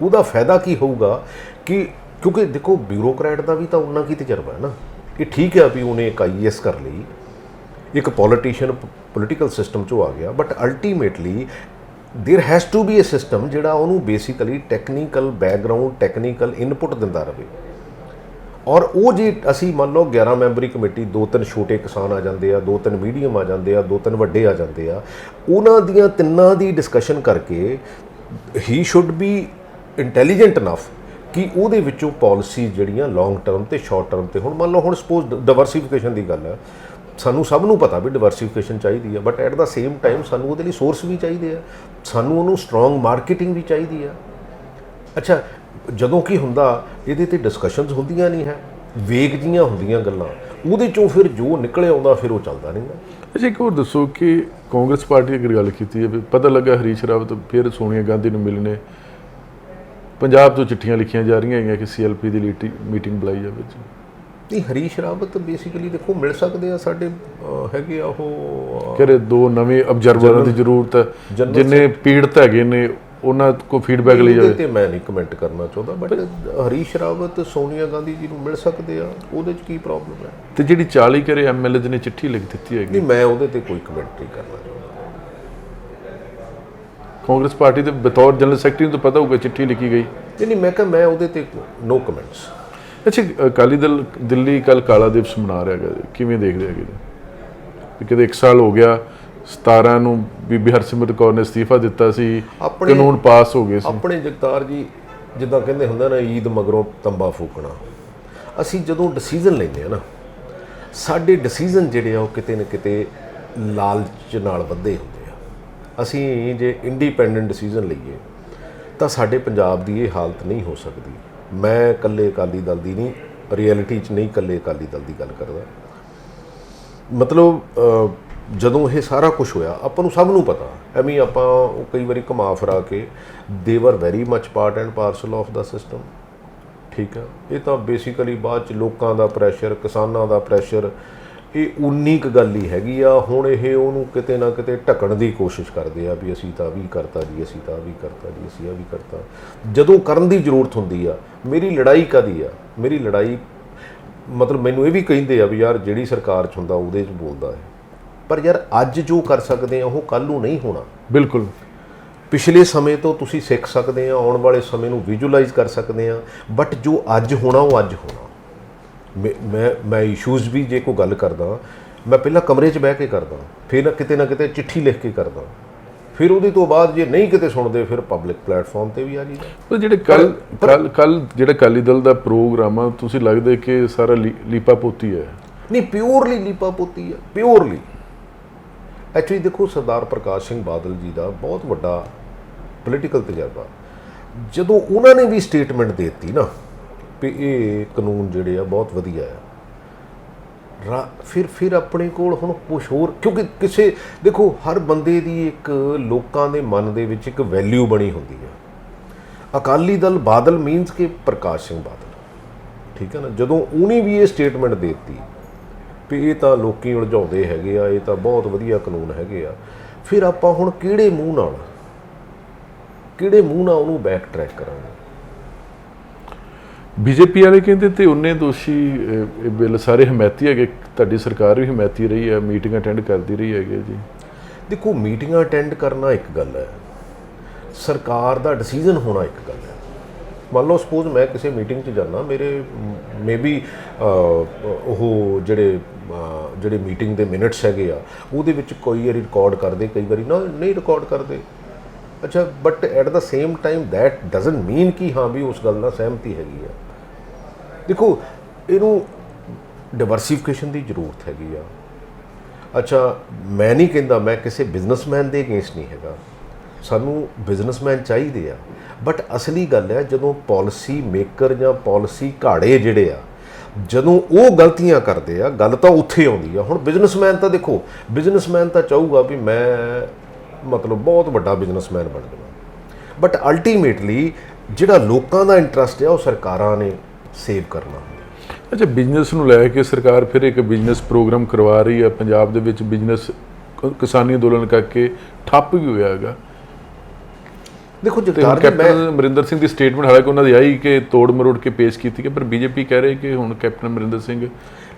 ਉਹਦਾ ਫਾਇਦਾ ਕੀ ਹੋਊਗਾ ਕਿ ਕਿਉਂਕਿ ਦੇਖੋ ਬਿਊਰੋਕਰੈਟ ਦਾ ਵੀ ਤਾਂ ਉਨਾ ਕੀ ਤਜਰਬਾ ਹੈ ਨਾ। ਇਹ ਠੀਕ ਹੈ ਵੀ ਉਹਨੇ ਇੱਕ IAS ਕਰ ਲਈ, ਇੱਕ ਪੋਲੀਟੀਸ਼ੀਅਨ ਪੋਲੀਟੀਕਲ ਸਿਸਟਮ 'ਚੋਂ ਆ ਗਿਆ, but ultimately there has to be a system ਜਿਹੜਾ ਉਹਨੂੰ basically technical background technical input ਦਿੰਦਾ ਰਹੇ। ਔਰ ਉਹ ਜੇ ਅਸੀਂ ਮੰਨ ਲਓ 11 ਮੈਂਬਰੀ ਕਮੇਟੀ 2-3 ਛੋਟੇ ਕਿਸਾਨ ਆ ਜਾਂਦੇ ਆ, 2-3 ਮੀਡੀਅਮ ਆ ਜਾਂਦੇ ਆ, 2-3 ਵੱਡੇ ਆ ਜਾਂਦੇ ਆ, ਉਹਨਾਂ ਦੀਆਂ ਤਿੰਨਾਂ ਦੀ ਡਿਸਕਸ਼ਨ ਕਰਕੇ ਹੀ ਸ਼ੁੱਡ ਬੀ ਇੰਟੈਲੀਜੈਂਟ ਇਨਫ ਕਿ ਉਹਦੇ ਵਿੱਚੋਂ ਪਾਲਿਸੀ ਜਿਹੜੀਆਂ ਲੌਂਗ ਟਰਮ ਤੇ ਸ਼ਾਰਟ ਟਰਮ ਤੇ, ਹੁਣ ਮੰਨ ਲਓ ਹੁਣ ਸਪੋਜ਼ ਡਾਇਵਰਸੀਫਿਕੇਸ਼ਨ ਦੀ ਗੱਲ ਹੈ, ਸਾਨੂੰ ਸਭ ਨੂੰ ਪਤਾ ਵੀ ਡਾਇਵਰਸੀਫਿਕੇਸ਼ਨ ਚਾਹੀਦੀ ਹੈ, but at the same time ਸਾਨੂੰ ਉਹਦੇ ਲਈ ਸੋਰਸ ਵੀ ਚਾਹੀਦੇ ਆ, ਸਾਨੂੰ ਉਹਨੂੰ ਸਟਰੋਂਗ ਮਾਰਕੀਟਿੰਗ ਵੀ ਚਾਹੀਦੀ ਆ। ਅੱਛਾ, ਜਦੋਂ ਕੀ ਹੁੰਦਾ ਇਹਦੇ ਤੇ ਡਿਸਕਸ਼ਨਸ ਹੁੰਦੀਆਂ ਨਹੀਂ ਹੈ, ਵੇਗ ਜੀਆਂ ਹੁੰਦੀਆਂ ਗੱਲਾਂ, ਉਹਦੇ ਚੋਂ ਫਿਰ ਜੋ ਨਿਕਲੇ ਆਉਂਦਾ ਫਿਰ ਉਹ ਚੱਲਦਾ ਨਹੀਂ ਗਾ। ਅੱਛਾ, ਇੱਕ ਹੋਰ ਦੱਸੋ ਕਿ ਕਾਂਗਰਸ ਪਾਰਟੀ ਅਗਰ ਗੱਲ ਕੀਤੀ ਹੈ, ਪਤਾ ਲੱਗਾ ਹਰੀਸ਼ ਰਾਵਤ ਫਿਰ ਸੋਨੀਆ ਗਾਂਧੀ ਨੂੰ ਮਿਲਣੇ, ਪੰਜਾਬ ਤੋਂ ਚਿੱਠੀਆਂ ਲਿਖੀਆਂ ਜਾ ਰਹੀਆਂ ਹੈਗੀਆਂ ਕਿ CLP ਦੀ ਮੀਟਿੰਗ ਬੁਲਾਈ ਜਾਵੇ ਜੀ। ਨਹੀਂ, ਹਰੀਸ਼ ਰਾਵਤ ਬੇਸਿਕਲੀ ਦੇਖੋ ਮਿਲ ਸਕਦੇ ਆ, ਸਾਡੇ ਹੈਗੇ ਆ ਉਹ ਕਿਹੜੇ ਦੋ ਨਵੇਂ ਅਬਜ਼ਰਵਰਾਂ ਦੀ ਜ਼ਰੂਰਤ ਹੈ, ਜਿੰਨੇ ਪੀੜਤ ਹੈਗੇ ਨੇ ਉਹਨਾਂ ਕੋਲ ਫੀਡਬੈਕ ਲਈ ਜਾਵੇ। ਤੇ ਮੈਂ ਨਹੀਂ ਕਮੈਂਟ ਕਰਨਾ ਚਾਹੁੰਦਾ, ਬਟ ਹਰੀਸ਼ ਰਾਵਤ ਸੋਨੀਆ ਗਾਂਧੀ ਜੀ ਨੂੰ ਮਿਲ ਸਕਦੇ ਆ, ਉਹਦੇ 'ਚ ਕੀ ਪ੍ਰੋਬਲਮ ਹੈ। ਤੇ ਜਿਹੜੀ 40 ਘਰੇ MLA ਨੇ ਚਿੱਠੀ ਲਿਖ ਦਿੱਤੀ ਹੈਗੀ, ਨਹੀਂ ਮੈਂ ਉਹਦੇ ਤੇ ਕੋਈ ਕਮੈਂਟ ਨਹੀਂ ਕਰਨਾ ਚਾਹੁੰਦਾ। ਕਾਂਗਰਸ ਪਾਰਟੀ ਦੇ ਬਤੌਰ ਜਨਰਲ ਸੈਕਟਰੀ ਨੂੰ ਤਾਂ ਪਤਾ ਹੋਊਗਾ ਚਿੱਠੀ ਲਿਖੀ ਗਈ। ਨਹੀਂ ਮੈਂ ਕਿਹਾ ਮੈਂ ਉਹਦੇ ਤੇ ਨੋ ਕਮੈਂਟਸ। ਅੱਛਾ, ਅਕਾਲੀ ਦਲ ਦਿੱਲੀ ਕੱਲ ਕਾਲਾ ਦਿਵਸ ਮਨਾ ਰਿਹਾ ਹੈਗਾ, ਕਿਵੇਂ ਦੇਖਦੇ ਹੈਗੇ ਜੀ? ਕਿਤੇ 1 ਸਾਲ ਹੋ ਗਿਆ, 17 ਨੂੰ ਬੀਬੀ ਹਰਸਿਮਰਤ ਕੌਰ ਨੇ ਅਸਤੀਫਾ ਦਿੱਤਾ ਸੀ, ਕਾਨੂੰਨ ਪਾਸ ਹੋ ਗਏ ਸੀ। ਆਪਣੇ ਜਗਤਾਰ ਜੀ ਜਿੱਦਾਂ ਕਹਿੰਦੇ ਹੁੰਦਾ ਨਾ, ਈਦ ਮਗਰੋਂ ਤੰਬਾ ਫੂਕਣਾ, ਅਸੀਂ ਜਦੋਂ ਡਿਸੀਜਨ ਲੈਂਦੇ ਆ ਨਾ, ਸਾਡੇ ਡਿਸੀਜਨ ਜਿਹੜੇ ਆ ਉਹ ਕਿਤੇ ਨਾ ਕਿਤੇ ਲਾਲਚ ਨਾਲ ਬੱਧੇ ਹੁੰਦੇ ਆ। ਅਸੀਂ ਜੇ ਇੰਡੀਪੈਂਡੈਂਟ ਡਿਸੀਜਨ ਲਈਏ ਤਾਂ ਸਾਡੇ ਪੰਜਾਬ ਦੀ ਇਹ ਹਾਲਤ ਨਹੀਂ ਹੋ ਸਕਦੀ। ਮੈਂ ਇਕੱਲੇ ਅਕਾਲੀ ਦਲ ਦੀ ਨਹੀਂ, ਰਿਐਲਿਟੀ 'ਚ ਨਹੀਂ ਇਕੱਲੇ ਅਕਾਲੀ ਦਲ ਦੀ ਗੱਲ ਕਰਦਾ, ਮਤਲਬ ਜਦੋਂ ਇਹ ਸਾਰਾ ਕੁਝ ਹੋਇਆ ਆਪਾਂ ਨੂੰ ਸਭ ਨੂੰ ਪਤਾ, ਐਵੇਂ ਆਪਾਂ ਕਈ ਵਾਰੀ ਘੁਮਾ ਫਿਰਾ ਕੇ ਦੇ ਵਰ very much part and parcel of the system. ਠੀਕ ਆ, ਇਹ ਤਾਂ ਬੇਸਿਕਲੀ ਬਾਅਦ 'ਚ ਲੋਕਾਂ ਦਾ ਪ੍ਰੈਸ਼ਰ, ਕਿਸਾਨਾਂ ਦਾ ਪ੍ਰੈਸ਼ਰ, ਇਹ ਉਨੀ ਕੁ ਗੱਲ ਹੀ ਹੈਗੀ ਆ। ਹੁਣ ਇਹ ਉਹਨੂੰ ਕਿਤੇ ਨਾ ਕਿਤੇ ਢੱਕਣ ਦੀ ਕੋਸ਼ਿਸ਼ ਕਰਦੇ ਆ ਵੀ ਅਸੀਂ ਤਾਂ ਵੀ ਕਰਤਾ ਜੀ, ਅਸੀਂ ਤਾਂ ਵੀ ਕਰਤਾ ਜੀ, ਅਸੀਂ ਆ ਵੀ ਕਰਤਾ, ਜਦੋਂ ਕਰਨ ਦੀ ਜ਼ਰੂਰਤ ਹੁੰਦੀ ਆ। ਮੇਰੀ ਲੜਾਈ ਕਾਹਦੀ ਆ? ਮੇਰੀ ਲੜਾਈ ਮਤਲਬ ਮੈਨੂੰ ਇਹ ਵੀ ਕਹਿੰਦੇ ਆ ਵੀ ਯਾਰ ਜਿਹੜੀ ਸਰਕਾਰ 'ਚ ਹੁੰਦਾ ਉਹਦੇ 'ਚ ਬੋਲਦਾ ਹੈ, ਪਰ ਯਾਰ ਅੱਜ ਜੋ ਕਰ ਸਕਦੇ ਆ ਉਹ ਕੱਲ੍ਹ ਨੂੰ ਨਹੀਂ ਹੋਣਾ। ਬਿਲਕੁਲ, ਪਿਛਲੇ ਸਮੇਂ ਤੋਂ ਤੁਸੀਂ ਸਿੱਖ ਸਕਦੇ ਆ, ਆਉਣ ਵਾਲੇ ਸਮੇਂ ਨੂੰ ਵਿਜ਼ੂਅਲਾਈਜ਼ ਕਰ ਸਕਦੇ ਆ, ਬਟ ਜੋ ਅੱਜ ਹੋਣਾ ਉਹ ਅੱਜ ਹੋਣਾ। ਮੈਂ ਇਸ਼ੂਜ਼ ਵੀ ਜੇ ਕੋਈ ਗੱਲ ਕਰਦਾ, ਮੈਂ ਪਹਿਲਾਂ ਕਮਰੇ 'ਚ ਬਹਿ ਕੇ ਕਰਦਾ, ਫਿਰ ਕਿਤੇ ਨਾ ਕਿਤੇ ਚਿੱਠੀ ਲਿਖ ਕੇ ਕਰਦਾ, ਫਿਰ ਉਹਦੇ ਤੋਂ ਬਾਅਦ ਜੇ ਨਹੀਂ ਕਿਤੇ ਸੁਣਦੇ ਫਿਰ ਪਬਲਿਕ ਪਲੇਟਫਾਰਮ ਤੇ ਵੀ ਆ ਜੀ। ਪਰ ਜਿਹੜੇ ਕੱਲ ਜਿਹੜਾ ਅਕਾਲੀ ਦਲ ਦਾ ਪ੍ਰੋਗਰਾਮ ਆ, ਤੁਸੀਂ ਲੱਗਦੇ ਕਿ ਸਾਰਾ ਲੀਪਾ ਪੋਤੀ ਹੈ? ਨਹੀਂ, ਪਿਓਰਲੀ ਲੀਪਾ ਪੋਤੀ ਆ, ਪਿਓਰਲੀ। ਐਕਚੁਅਲੀ ਦੇਖੋ, ਸਰਦਾਰ ਪ੍ਰਕਾਸ਼ ਸਿੰਘ ਬਾਦਲ ਜੀ ਦਾ ਬਹੁਤ ਵੱਡਾ ਪੋਲੀਟੀਕਲ ਤਜਰਬਾ, ਜਦੋਂ ਉਹਨਾਂ ਨੇ ਵੀ ਸਟੇਟਮੈਂਟ ਦੇ ਦਿੱਤੀ ਨਾ ਵੀ ਇਹ ਕਾਨੂੰਨ ਜਿਹੜੇ ਆ ਬਹੁਤ ਵਧੀਆ ਆ, ਫਿਰ ਆਪਣੇ ਕੋਲ ਹੁਣ ਕੁਛ ਹੋਰ, ਕਿਉਂਕਿ ਕਿਸੇ ਦੇਖੋ ਹਰ ਬੰਦੇ ਦੀ ਇੱਕ ਲੋਕਾਂ ਦੇ ਮਨ ਦੇ ਵਿੱਚ ਇੱਕ ਵੈਲਿਊ ਬਣੀ ਹੁੰਦੀ ਹੈ। ਅਕਾਲੀ ਦਲ ਬਾਦਲ ਮੀਨਸ ਕਿ ਪ੍ਰਕਾਸ਼ ਸਿੰਘ ਬਾਦਲ, ਠੀਕ ਹੈ ਨਾ। ਜਦੋਂ ਉਹਨੇ ਵੀ ਇਹ ਸਟੇਟਮੈਂਟ ਦੇ ਦਿੱਤੀ ਵੀ ਇਹ ਤਾਂ ਲੋਕੀ ਉਲਝਾਉਂਦੇ ਹੈਗੇ ਆ, ਇਹ ਤਾਂ ਬਹੁਤ ਵਧੀਆ ਕਾਨੂੰਨ ਹੈਗੇ ਆ, ਫਿਰ ਆਪਾਂ ਹੁਣ ਕਿਹੜੇ ਮੂੰਹ ਨਾਲ ਉਹਨੂੰ ਬੈਕ ਟਰੈਕ ਕਰਾਂਗੇ? ਬੀਜੇਪੀ ਵਾਲੇ ਕਹਿੰਦੇ ਤੇ ਉਹਨੇ ਦੋਸ਼ੀ ਇਹ ਬਿੱਲ ਸਾਰੇ ਹਮਾਇਤੀ ਹੈਗੇ, ਤੁਹਾਡੀ ਸਰਕਾਰ ਵੀ ਹਮਾਇਤੀ ਰਹੀ ਹੈ, ਮੀਟਿੰਗ ਅਟੈਂਡ ਕਰਦੀ ਰਹੀ ਹੈਗੀ ਜੀ। ਦੇਖੋ, ਮੀਟਿੰਗਾਂ ਅਟੈਂਡ ਕਰਨਾ ਇੱਕ ਗੱਲ ਹੈ, ਸਰਕਾਰ ਦਾ ਡਿਸੀਜਨ ਹੋਣਾ ਇੱਕ ਗੱਲ ਹੈ। ਮੰਨ ਲਓ ਸਪੋਜ਼ ਮੈਂ ਕਿਸੇ ਮੀਟਿੰਗ 'ਚ ਜਾਂਦਾ, ਮੇਰੇ ਮੇਬੀ ਉਹ ਜਿਹੜੇ ਮੀਟਿੰਗ ਦੇ ਮਿੰਟਸ ਹੈਗੇ ਆ ਉਹਦੇ ਵਿੱਚ ਕੋਈ ਵਾਰੀ ਰਿਕਾਰਡ ਕਰਦੇ, ਕਈ ਵਾਰੀ ਨਹੀਂ ਰਿਕਾਰਡ ਕਰਦੇ। ਅੱਛਾ, but at the same time that doesn't mean ਕਿ ਹਾਂ ਵੀ ਉਸ ਗੱਲ ਨਾਲ ਸਹਿਮਤੀ ਹੈਗੀ ਆ। ਦੇਖੋ, ਇਹਨੂੰ ਡਾਇਵਰਸੀਫਿਕੇਸ਼ਨ ਦੀ ਜ਼ਰੂਰਤ ਹੈਗੀ ਆ। ਅੱਛਾ, ਮੈਂ ਨਹੀਂ ਕਹਿੰਦਾ, ਮੈਂ ਕਿਸੇ ਬਿਜ਼ਨਸਮੈਨ ਦੇ ਅਗੇਂਸਟ ਨਹੀਂ ਹੈਗਾ, ਸਾਨੂੰ ਬਿਜ਼ਨਸਮੈਨ ਚਾਹੀਦੇ ਆ, ਬਟ ਅਸਲੀ ਗੱਲ ਹੈ ਜਦੋਂ ਪਾਲਿਸੀ ਮੇਕਰ ਜਾਂ ਪਾਲਿਸੀ ਘਾੜੇ ਜਿਹੜੇ ਆ, ਜਦੋਂ ਉਹ ਗਲਤੀਆਂ ਕਰਦੇ ਆ, ਗੱਲ ਤਾਂ ਉੱਥੇ ਆਉਂਦੀ ਆ। ਹੁਣ ਬਿਜ਼ਨਸਮੈਨ ਤਾਂ ਦੇਖੋ, ਬਿਜ਼ਨਸਮੈਨ ਤਾਂ ਚਾਹੂਗਾ ਵੀ ਮੈਂ ਮਤਲਬ ਬਹੁਤ ਵੱਡਾ ਬਿਜ਼ਨਸਮੈਨ ਬਣ ਜਾਵਾਂ, ਬਟ ਅਲਟੀਮੇਟਲੀ ਜਿਹੜਾ ਲੋਕਾਂ ਦਾ ਇੰਟਰਸਟ ਹੈ ਉਹ ਸਰਕਾਰਾਂ ਨੇ ਸੇਵ ਕਰਨਾ। ਅੱਛਾ, ਬਿਜ਼ਨਸ ਨੂੰ ਲੈ ਕੇ ਸਰਕਾਰ ਫਿਰ ਇੱਕ ਬਿਜ਼ਨਸ ਪ੍ਰੋਗਰਾਮ ਕਰਵਾ ਰਹੀ ਹੈ ਪੰਜਾਬ ਦੇ ਵਿੱਚ, ਬਿਜ਼ਨਸ ਕਿਸਾਨੀ ਅੰਦੋਲਨ ਕਰਕੇ ਠੱਪ ਵੀ ਹੋਇਆ ਹੈਗਾ। ਦੇਖੋ, ਕੈਪਟਨ ਅਮਰਿੰਦਰ ਸਿੰਘ ਦੀ ਸਟੇਟਮੈਂਟ ਹਾਲਾਂਕਿ ਉਹਨਾਂ ਦੀ ਆਈ ਕਿ ਤੋੜ ਮਰੋੜ ਕੇ ਪੇਸ਼ ਕੀਤੀ ਗਈ, ਪਰ ਬੀਜੇਪੀ ਕਹਿ ਰਹੀ ਕਿ ਹੁਣ ਕੈਪਟਨ ਅਮਰਿੰਦਰ ਸਿੰਘ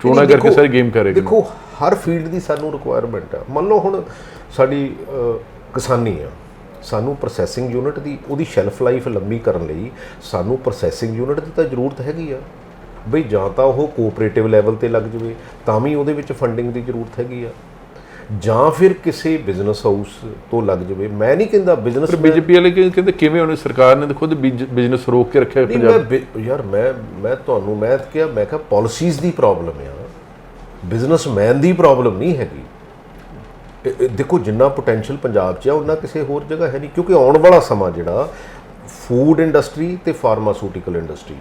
ਚੋਣਾਂ ਕਰਕੇ ਸਾਰੀ ਗੇਮ ਕਰੇਗਾ। ਦੇਖੋ, ਹਰ ਫੀਲਡ ਦੀ ਸਾਨੂੰ ਰਿਕੁਆਇਰਮੈਂਟ ਆ। ਮੰਨ ਲਓ ਹੁਣ ਸਾਡੀ ਕਿਸਾਨੀ ਆ, ਸਾਨੂੰ ਪ੍ਰੋਸੈਸਿੰਗ ਯੂਨਿਟ ਦੀ ਉਹਦੀ ਸ਼ੈਲਫ ਲਾਈਫ ਲੰਮੀ ਕਰਨ ਲਈ ਸਾਨੂੰ ਪ੍ਰੋਸੈਸਿੰਗ ਯੂਨਿਟ ਦੀ ਤਾਂ ਜ਼ਰੂਰਤ ਹੈਗੀ ਆ ਬਈ। ਜਾਂ ਤਾਂ ਉਹ ਕੋਆਪਰੇਟਿਵ ਲੈਵਲ ਤੇ ਲੱਗ ਜਾਵੇ ਤਾਂ ਵੀ ਉਹਦੇ ਵਿੱਚ ਫੰਡਿੰਗ ਦੀ ਜ਼ਰੂਰਤ ਹੈਗੀ ਆ, ਜਾਂ ਫਿਰ ਕਿਸੇ ਬਿਜ਼ਨਸ ਹਾਊਸ ਤੋਂ ਲੱਗ ਜਾਵੇ। ਮੈਂ ਨਹੀਂ ਕਹਿੰਦਾ ਬਿਜ਼ਨਸ, ਬੀਜੇਪੀ ਵਾਲੇ ਕਹਿੰਦੇ ਕਿਵੇਂ ਉਹਨੇ ਸਰਕਾਰ ਨੇ ਖੁਦ ਬਿਜ਼ਨਸ ਰੋਕ ਕੇ ਰੱਖਿਆ ਪੰਜਾਬ। ਯਾਰ ਮੈਂ ਤੁਹਾਨੂੰ ਮੈਂ ਕਿਹਾ ਪਾਲਿਸੀਜ਼ ਦੀ ਪ੍ਰੋਬਲਮ ਆ, ਬਿਜ਼ਨਸਮੈਨ ਦੀ ਪ੍ਰੋਬਲਮ ਨਹੀਂ ਹੈਗੀ। ਦੇਖੋ ਜਿੰਨਾ ਪੋਟੈਂਸ਼ੀਅਲ ਪੰਜਾਬ 'ਚ ਆ ਉਹਨਾਂ ਕਿਸੇ ਹੋਰ ਜਗ੍ਹਾ ਹੈ ਨਹੀਂ, ਕਿਉਂਕਿ ਆਉਣ ਵਾਲਾ ਸਮਾਂ ਜਿਹੜਾ ਫੂਡ ਇੰਡਸਟਰੀ ਤੇ ਫਾਰਮਾਸਿਊਟੀਕਲ ਇੰਡਸਟਰੀ,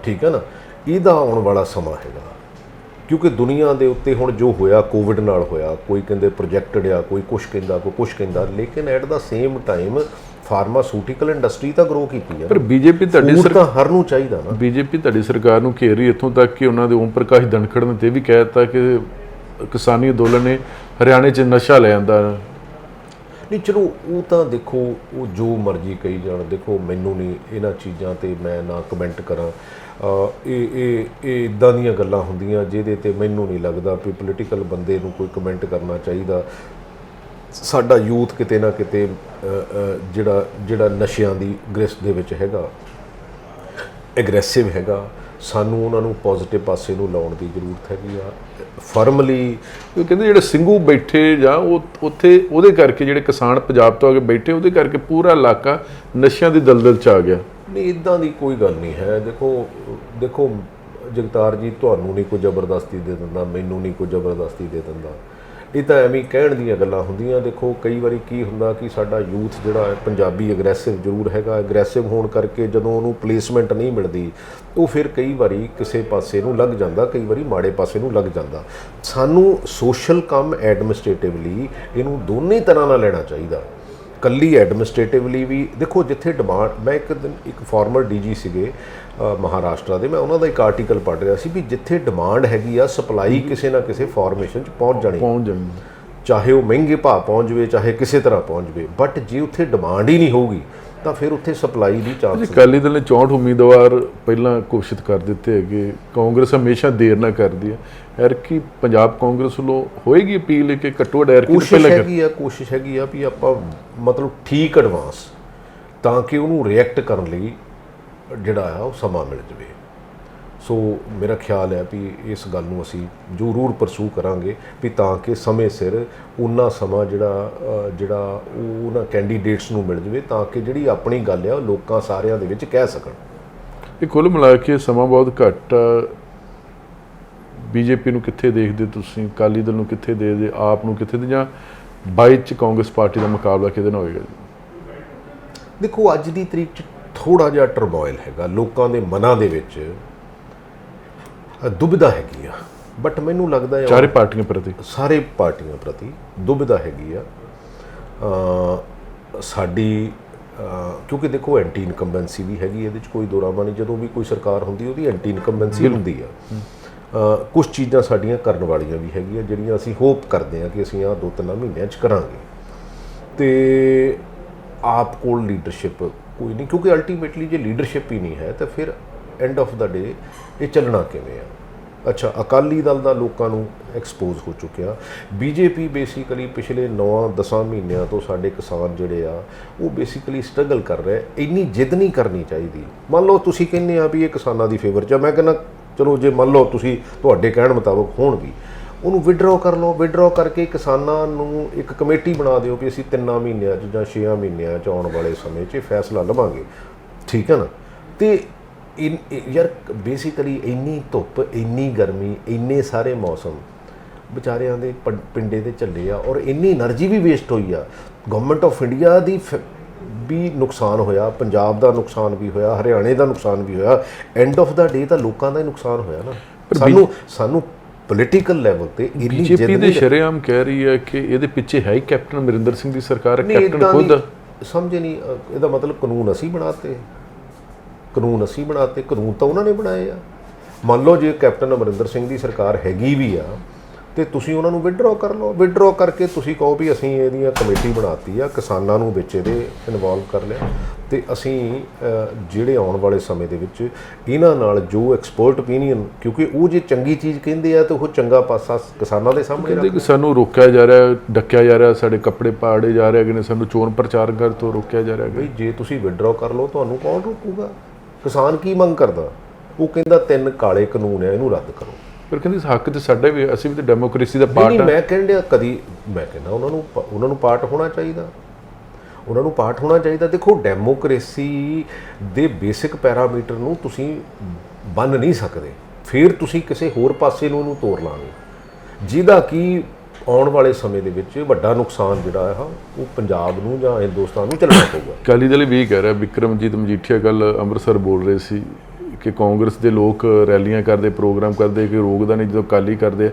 ਠੀਕ ਹੈ ਨਾ, ਇਹਦਾ ਆਉਣ ਵਾਲਾ ਸਮਾਂ ਹੈਗਾ। ਕਿਉਂਕਿ ਦੁਨੀਆ ਦੇ ਉੱਤੇ ਹੁਣ ਜੋ ਹੋਇਆ ਕੋਵਿਡ ਨਾਲ ਹੋਇਆ, ਕੋਈ ਕਹਿੰਦੇ ਪ੍ਰੋਜੈਕਟਡ ਆ, ਕੋਈ ਕੁਛ ਕਹਿੰਦਾ, ਲੇਕਿਨ at the same time pharmaceutical industry ਤਾਂ ਗਰੋ ਕੀਤੀ ਹੈ। ਪਰ ਬੀਜੇਪੀ ਤੁਹਾਡੀ ਤਾਂ ਹਰ ਨੂੰ ਚਾਹੀਦਾ ਨਾ। ਬੀਜੇਪੀ ਤੁਹਾਡੀ ਸਰਕਾਰ ਨੂੰ ਘੇਰ ਰਹੀ ਇੱਥੋਂ ਤੱਕ ਕਿ ਉਹਨਾਂ ਦੇ ਓਮ ਪ੍ਰਕਾਸ਼ ਧਨਖੜ ਨੇ ਤੇ ਵੀ ਕਹਿ ਦਿੱਤਾ ਕਿ ਕਿਸਾਨੀ ਅੰਦੋਲਨ ਨੇ ਹਰਿਆਣੇ 'ਚ ਨਸ਼ਾ ਲੈ ਆਂਦਾ। ਨਹੀਂ ਚਲੋ ਉਹ ਤਾਂ ਦੇਖੋ ਉਹ ਜੋ ਮਰਜ਼ੀ ਕਹੀ ਜਾਣ, ਦੇਖੋ ਮੈਨੂੰ ਨਹੀਂ ਇਹਨਾਂ ਚੀਜ਼ਾਂ ਤੇ ਮੈਂ ਨਾ ਕਮੈਂਟ ਕਰਾਂ। ਇਹ ਇੱਦਾਂ ਦੀਆਂ ਗੱਲਾਂ ਹੁੰਦੀਆਂ ਜਿਹਦੇ ਤੇ ਮੈਨੂੰ ਨਹੀਂ ਲੱਗਦਾ ਵੀ ਪੋਲੀਟੀਕਲ ਬੰਦੇ ਨੂੰ ਕੋਈ ਕਮੈਂਟ ਕਰਨਾ ਚਾਹੀਦਾ। ਸਾਡਾ ਯੂਥ ਕਿਤੇ ਨਾ ਕਿਤੇ ਜਿਹੜਾ ਨਸ਼ਿਆਂ ਦੀ ਗ੍ਰਿਫਤ ਦੇ ਵਿੱਚ ਹੈਗਾ, ਐਗਰੈਸਿਵ ਹੈਗਾ, ਸਾਨੂੰ ਉਹਨਾਂ ਨੂੰ ਪੋਜ਼ਿਟਿਵ ਪਾਸੇ ਨੂੰ ਲਾਉਣ ਦੀ ਜ਼ਰੂਰਤ ਹੈਗੀ ਆ ਫਰਮਲੀ। ਕਹਿੰਦੇ ਜਿਹੜੇ ਸਿੰਘੂ ਬੈਠੇ ਜਾਂ ਉਹ ਉੱਥੇ ਉਹਦੇ ਕਰਕੇ ਜਿਹੜੇ ਕਿਸਾਨ ਪੰਜਾਬ ਤੋਂ ਆ ਕੇ ਬੈਠੇ ਉਹਦੇ ਕਰਕੇ ਪੂਰਾ ਇਲਾਕਾ ਨਸ਼ਿਆਂ ਦੀ ਦਲਦਲ 'ਚ ਆ ਗਿਆ। ਨਹੀਂ ਇੱਦਾਂ ਦੀ ਕੋਈ ਗੱਲ ਨਹੀਂ ਹੈ। ਦੇਖੋ ਜਗਤਾਰ ਜੀ, ਤੁਹਾਨੂੰ ਨਹੀਂ ਕੋਈ ਜ਼ਬਰਦਸਤੀ ਦੇ ਦਿੰਦਾ, ਮੈਨੂੰ ਨਹੀਂ ਕੋਈ ਜ਼ਬਰਦਸਤੀ ਦੇ ਦਿੰਦਾ, ਇਹ ਤਾਂ ਐਵੇਂ ਕਹਿਣ ਦੀਆਂ ਗੱਲਾਂ ਹੁੰਦੀਆਂ। ਦੇਖੋ ਕਈ ਵਾਰੀ ਕੀ ਹੁੰਦਾ ਕਿ ਸਾਡਾ ਯੂਥ ਜਿਹੜਾ ਹੈ ਪੰਜਾਬੀ ਐਗਰੈਸਿਵ ਜ਼ਰੂਰ ਹੈਗਾ, ਐਗਰੈਸਿਵ ਹੋਣ ਕਰਕੇ ਜਦੋਂ ਉਹਨੂੰ ਪਲੇਸਮੈਂਟ ਨਹੀਂ ਮਿਲਦੀ ਉਹ ਫਿਰ ਕਈ ਵਾਰੀ ਕਿਸੇ ਪਾਸੇ ਨੂੰ ਲੱਗ ਜਾਂਦਾ, ਕਈ ਵਾਰੀ ਮਾੜੇ ਪਾਸੇ ਨੂੰ ਲੱਗ ਜਾਂਦਾ। ਸਾਨੂੰ ਸੋਸ਼ਲ ਕੰਮ ਐਡਮਿਨਿਸਟ੍ਰੇਟਿਵਲੀ ਇਹਨੂੰ ਦੋਨੇ ਤਰ੍ਹਾਂ ਨਾਲ ਲੈਣਾ ਚਾਹੀਦਾ। ਕੱਲੀ ਐਡਮਿਨਿਸਟ੍ਰੇਟਿਵਲੀ ਵੀ ਦੇਖੋ ਜਿੱਥੇ ਡਿਮਾਂਡ, ਮੈਂ ਇੱਕ ਫਾਰਮਰ ਡੀਜੀ ਸੀਗੇ ਮਹਾਰਾਸ਼ਟਰ ਦੇ, ਮੈਂ ਉਹਨਾਂ ਦਾ ਇੱਕ ਆਰਟੀਕਲ ਪੜ੍ਹ ਰਿਹਾ ਸੀ ਵੀ ਜਿੱਥੇ ਡਿਮਾਂਡ ਹੈਗੀ ਆ ਸਪਲਾਈ ਕਿਸੇ ਨਾ ਕਿਸੇ ਫਾਰਮੇਸ਼ਨ 'ਚ ਪਹੁੰਚ ਜਾਣੀ, ਚਾਹੇ ਉਹ ਮਹਿੰਗੇ ਭਾਅ ਪਹੁੰਚ ਜਾਵੇ ਚਾਹੇ ਕਿਸੇ ਤਰ੍ਹਾਂ ਪਹੁੰਚ ਜਾਵੇ, ਬਟ ਜੇ ਉੱਥੇ ਡਿਮਾਂਡ ਹੀ ਨਹੀਂ ਹੋਊਗੀ ਤਾਂ ਫਿਰ ਉੱਥੇ ਸਪਲਾਈ ਦੀ ਚਾਂਸ। ਅਕਾਲੀ ਦਲ ਨੇ 64 ਉਮੀਦਵਾਰ ਪਹਿਲਾਂ ਘੋਸ਼ਿਤ ਕਰ ਦਿੱਤੇ ਹੈਗੇ, ਕਾਂਗਰਸ ਹਮੇਸ਼ਾ ਦੇਰ ਨਾ ਕਰਦੀ ਹੈ। ਐਰਕੀ ਪੰਜਾਬ ਕਾਂਗਰਸ ਵੱਲੋਂ ਹੋਏਗੀ ਅਪੀਲ ਕਿ ਘੱਟੋ ਘੱਟ ਕੋਸ਼ਿਸ਼ ਹੈਗੀ ਆ ਵੀ ਆਪਾਂ ਮਤਲਬ ਠੀਕ ਐਡਵਾਂਸ ਤਾਂ ਕਿ ਉਹਨੂੰ ਰਿਐਕਟ ਕਰਨ ਲਈ ਜਿਹੜਾ ਆ ਉਹ ਸਮਾਂ ਮਿਲ ਜਾਵੇ। ਸੋ ਮੇਰਾ ਖਿਆਲ ਹੈ ਵੀ ਇਸ ਗੱਲ ਨੂੰ ਅਸੀਂ ਜ਼ਰੂਰ ਪਰਸੂ ਕਰਾਂਗੇ ਵੀ ਤਾਂ ਕਿ ਸਮੇਂ ਸਿਰ ਉਨਾ ਸਮਾਂ ਜਿਹੜਾ ਉਹ ਉਹਨਾਂ ਕੈਂਡੀਡੇਟਸ ਨੂੰ ਮਿਲ ਜਾਵੇ ਤਾਂ ਕਿ ਜਿਹੜੀ ਆਪਣੀ ਗੱਲ ਆ ਉਹ ਲੋਕਾਂ ਸਾਰਿਆਂ ਦੇ ਵਿੱਚ ਕਹਿ ਸਕਣ। ਇਹ ਕੁੱਲ ਮਿਲਾ ਕੇ ਸਮਾਂ ਬਹੁਤ ਘੱਟ। ਬੀਜੇਪੀ ਨੂੰ ਕਿੱਥੇ ਦੇਖਦੇ ਤੁਸੀਂ, ਅਕਾਲੀ ਦਲ ਨੂੰ ਕਿੱਥੇ ਦੇਖਦੇ, ਆਪ ਨੂੰ ਕਿੱਥੇ ਦੇ, ਜਾਂ 22 'ਚ ਕਾਂਗਰਸ ਪਾਰਟੀ ਦਾ ਮੁਕਾਬਲਾ ਕਿਹਦੇ ਨਾਲ ਹੋਏਗਾ? ਦੇਖੋ ਅੱਜ ਦੀ ਤਰੀਕ 'ਚ ਥੋੜ੍ਹਾ ਜਿਹਾ ਟਰਮੋਇਲ ਹੈਗਾ, ਲੋਕਾਂ ਦੇ ਮਨਾਂ ਦੇ ਵਿੱਚ ਦੁਬਿਧਾ ਹੈਗੀ ਆ, ਬਟ ਮੈਨੂੰ ਲੱਗਦਾ ਹੈ ਸਾਰੇ ਪਾਰਟੀਆਂ ਪ੍ਰਤੀ ਦੁਬਿਧਾ ਹੈਗੀ ਆ ਸਾਡੀ। ਕਿਉਂਕਿ ਦੇਖੋ ਐਂਟੀ ਇਨਕੰਬੈਂਸੀ ਵੀ ਹੈਗੀ, ਇਹਦੇ 'ਚ ਕੋਈ ਦੋਰਾਮਾ ਨਹੀਂ। ਜਦੋਂ ਵੀ ਕੋਈ ਸਰਕਾਰ ਹੁੰਦੀ ਉਹਦੀ ਐਂਟੀ ਇਨਕੰਬੈਂਸੀ ਹੁੰਦੀ ਆ। ਕੁਛ ਚੀਜ਼ਾਂ ਸਾਡੀਆਂ ਕਰਨ ਵਾਲੀਆਂ ਵੀ ਹੈਗੀਆਂ ਜਿਹੜੀਆਂ ਅਸੀਂ ਹੋਪ ਕਰਦੇ ਹਾਂ ਕਿ ਅਸੀਂ ਆਹ 2-3 ਮਹੀਨਿਆਂ 'ਚ ਕਰਾਂਗੇ। ਅਤੇ ਆਪ ਕੋਲ ਲੀਡਰਸ਼ਿਪ ਕੋਈ ਨਹੀਂ, ਕਿਉਂਕਿ ਅਲਟੀਮੇਟਲੀ ਜੇ ਲੀਡਰਸ਼ਿਪ ਹੀ ਨਹੀਂ ਹੈ ਤਾਂ ਫਿਰ ਐਂਡ ਆਫ ਦਾ ਡੇ ਇਹ ਚੱਲਣਾ ਕਿਵੇਂ ਆ। ਅੱਛਾ, ਅਕਾਲੀ ਦਲ ਦਾ ਲੋਕਾਂ ਨੂੰ ਐਕਸਪੋਜ਼ ਹੋ ਚੁੱਕਿਆ। ਬੀਜੇਪੀ ਬੇਸਿਕਲੀ ਪਿਛਲੇ 9-10 ਮਹੀਨਿਆਂ ਤੋਂ ਸਾਡੇ ਕਿਸਾਨ ਜਿਹੜੇ ਆ ਉਹ ਬੇਸਿਕਲੀ ਸਟਰਗਲ ਕਰ ਰਹੇ। ਇੰਨੀ ਜਿੱਦ ਨਹੀਂ ਕਰਨੀ ਚਾਹੀਦੀ। ਮੰਨ ਲਓ ਤੁਸੀਂ ਕਹਿੰਦੇ ਆ ਵੀ ਇਹ ਕਿਸਾਨਾਂ ਦੀ ਫੇਵਰ 'ਚ ਆ, ਮੈਂ ਕਹਿੰਦਾ ਚਲੋ ਜੇ ਮੰਨ ਲਓ ਤੁਸੀਂ ਤੁਹਾਡੇ ਕਹਿਣ ਮੁਤਾਬਕ ਹੋਣਗੀ, ਉਹਨੂੰ ਵਿਡਰਾਅ ਕਰ ਲਓ। ਵਿਡਰਾਅ ਕਰਕੇ ਕਿਸਾਨਾਂ ਨੂੰ ਇੱਕ ਕਮੇਟੀ ਬਣਾ ਦਿਓ ਵੀ ਅਸੀਂ 3 ਮਹੀਨਿਆਂ 'ਚ ਜਾਂ 6 ਮਹੀਨਿਆਂ 'ਚ ਆਉਣ ਵਾਲੇ ਸਮੇਂ 'ਚ ਫੈਸਲਾ ਲਵਾਂਗੇ, ਠੀਕ ਹੈ ਨਾ। ਅਤੇ ਯਾਰ ਬੇਸਿਕਲੀ ਇੰਨੀ ਧੁੱਪ, ਇੰਨੀ ਗਰਮੀ, ਇੰਨੇ ਸਾਰੇ ਮੌਸਮ ਵਿਚਾਰਿਆਂ ਦੇ ਪਿੰਡੇ ਦੇ ਝੱਲੇ ਆ, ਔਰ ਇੰਨੀ એનર્ਜੀ ਵੀ ਵੇਸਟ ਹੋਈ ਆ। ਗਵਰਨਮੈਂਟ ਆਫ ਇੰਡੀਆ ਦੀ ਵੀ ਨੁਕਸਾਨ ਹੋਇਆ, ਪੰਜਾਬ ਦਾ ਨੁਕਸਾਨ ਵੀ ਹੋਇਆ, ਹਰਿਆਣੇ ਦਾ ਨੁਕਸਾਨ ਵੀ ਹੋਇਆ। ਐਂਡ ਆਫ ਦਾ ਡੇ ਤਾਂ ਲੋਕਾਂ ਦਾ ਹੀ ਨੁਕਸਾਨ ਹੋਇਆ ਨਾ। ਸਾਨੂੰ ਪੋਲੀਟੀਕਲ ਲੈਵਲ ਤੇ ਬੀਜੇਪੀ ਦੇ ਸ਼ਰੇਆਮ ਕਹਿ ਰਹੀ ਹੈ ਕਿ ਇਹਦੇ ਪਿੱਛੇ ਹੈ ਹੀ ਕੈਪਟਨ ਅਮਰਿੰਦਰ ਸਿੰਘ ਦੀ ਸਰਕਾਰ ਹੈ। ਕੈਪਟਨ ਖੁਦ ਸਮਝੇ ਨਹੀਂ, ਇਹਦਾ ਮਤਲਬ ਕਾਨੂੰਨ ਅਸੀਂ ਬਣਾਤੇ, ਕਾਨੂੰਨ ਤਾਂ ਉਹਨਾਂ ਨੇ ਬਣਾਏ ਆ। ਮੰਨ ਲਓ ਜੇ ਕੈਪਟਨ ਅਮਰਿੰਦਰ ਸਿੰਘ ਦੀ ਸਰਕਾਰ ਹੈਗੀ ਵੀ ਆ ਤੇ ਤੁਸੀਂ ਉਹਨਾਂ ਨੂੰ ਵਿਡਰਾਅ ਕਰ ਲਓ। ਵਿਡਰਾਅ ਕਰਕੇ ਤੁਸੀਂ ਕਹੋ ਵੀ ਅਸੀਂ ਇਹਦੀਆਂ ਕਮੇਟੀ ਬਣਾਤੀ ਆ, ਕਿਸਾਨਾਂ ਨੂੰ ਵਿੱਚ ਇਹਦੇ ਇਨਵੋਲਵ ਕਰ ਲਿਆ, ਤੇ ਅਸੀਂ ਜਿਹੜੇ ਆਉਣ ਵਾਲੇ ਸਮੇਂ ਦੇ ਵਿੱਚ ਇਹਨਾਂ ਨਾਲ ਜੋ ਐਕਸਪਰਟ ਓਪੀਨੀਅਨ, ਕਿਉਂਕਿ ਉਹ ਜੇ ਚੰਗੀ ਚੀਜ਼ ਕਹਿੰਦੇ ਆ ਤਾਂ ਉਹ ਚੰਗਾ ਪਾਸਾ ਕਿਸਾਨਾਂ ਦੇ ਸਾਹਮਣੇ ਕਹਿੰਦੇ ਕਿ ਸਾਨੂੰ ਰੋਕਿਆ ਜਾ ਰਿਹਾ, ਡੱਕਿਆ ਜਾ ਰਿਹਾ, ਸਾਡੇ ਕੱਪੜੇ ਪਾੜੇ ਜਾ ਰਹੇ ਨੇ, ਸਾਨੂੰ ਚੋਣ ਪ੍ਰਚਾਰ ਕਰ ਤੋਂ ਰੋਕਿਆ ਜਾ ਰਿਹਾ। ਬਈ ਜੇ ਤੁਸੀਂ ਵਿਡਰਾਅ ਕਰ ਲਓ ਤੁਹਾਨੂੰ ਕੌਣ ਰੋਕੂਗਾ? ਕਿਸਾਨ ਕੀ ਮੰਗ ਕਰਦਾ? ਉਹ ਕਹਿੰਦਾ 3 ਕਾਲੇ ਕਾਨੂੰਨ ਆ, ਇਹਨੂੰ ਰੱਦ ਕਰੋ। ਪਰ ਕਹਿੰਦੇ ਹੱਕ ਤੇ ਸਾਡਾ ਵੀ, ਅਸੀਂ ਵੀ ਤਾਂ ਡੈਮੋਕ੍ਰੇਸੀ ਦਾ ਪਾਰਟ ਨਹੀਂ, ਆ। ਮੈਂ ਕਹਿੰਦਾ ਕਦੀ, ਮੈਂ ਕਹਿੰਦਾ ਉਹਨਾਂ ਨੂੰ ਪਾਰਟ ਹੋਣਾ ਚਾਹੀਦਾ, ਉਹਨਾਂ ਨੂੰ ਪਾਰਟ ਹੋਣਾ ਚਾਹੀਦਾ। ਦੇਖੋ ਡੈਮੋਕ੍ਰੇਸੀ ਦੇ ਬੇਸਿਕ ਪੈਰਾਮੀਟਰ ਨੂੰ ਤੁਸੀਂ ਬੰਨ ਨਹੀਂ ਸਕਦੇ, ਫਿਰ ਤੁਸੀਂ ਕਿਸੇ ਹੋਰ ਪਾਸੇ ਨੂੰ ਇਹਨੂੰ ਤੋੜ ਲਾਂਗੇ, ਜਿਹਦਾ ਕਿ ਆਉਣ ਵਾਲੇ ਸਮੇਂ ਦੇ ਵਿੱਚ ਵੱਡਾ ਨੁਕਸਾਨ ਜਿਹੜਾ ਹੈ ਉਹ ਪੰਜਾਬ ਨੂੰ ਜਾਂ ਹਿੰਦੁਸਤਾਨ ਨੂੰ ਝੱਲਣਾ ਪਊਗਾ। ਅਕਾਲੀ ਦਲ ਵੀ ਕਹਿ ਰਿਹਾ, ਬਿਕਰਮਜੀਤ ਮਜੀਠੀਆ ਕੱਲ ਅੰਮ੍ਰਿਤਸਰ ਬੋਲ ਰਹੇ ਸੀ ਕਿ ਕਾਂਗਰਸ ਦੇ ਲੋਕ ਰੈਲੀਆਂ ਕਰਦੇ, ਪ੍ਰੋਗਰਾਮ ਕਰਦੇ, ਕਿ ਰੋਕਦਾ ਨਹੀਂ, ਜਦੋਂ ਅਕਾਲੀ ਕਰਦੇ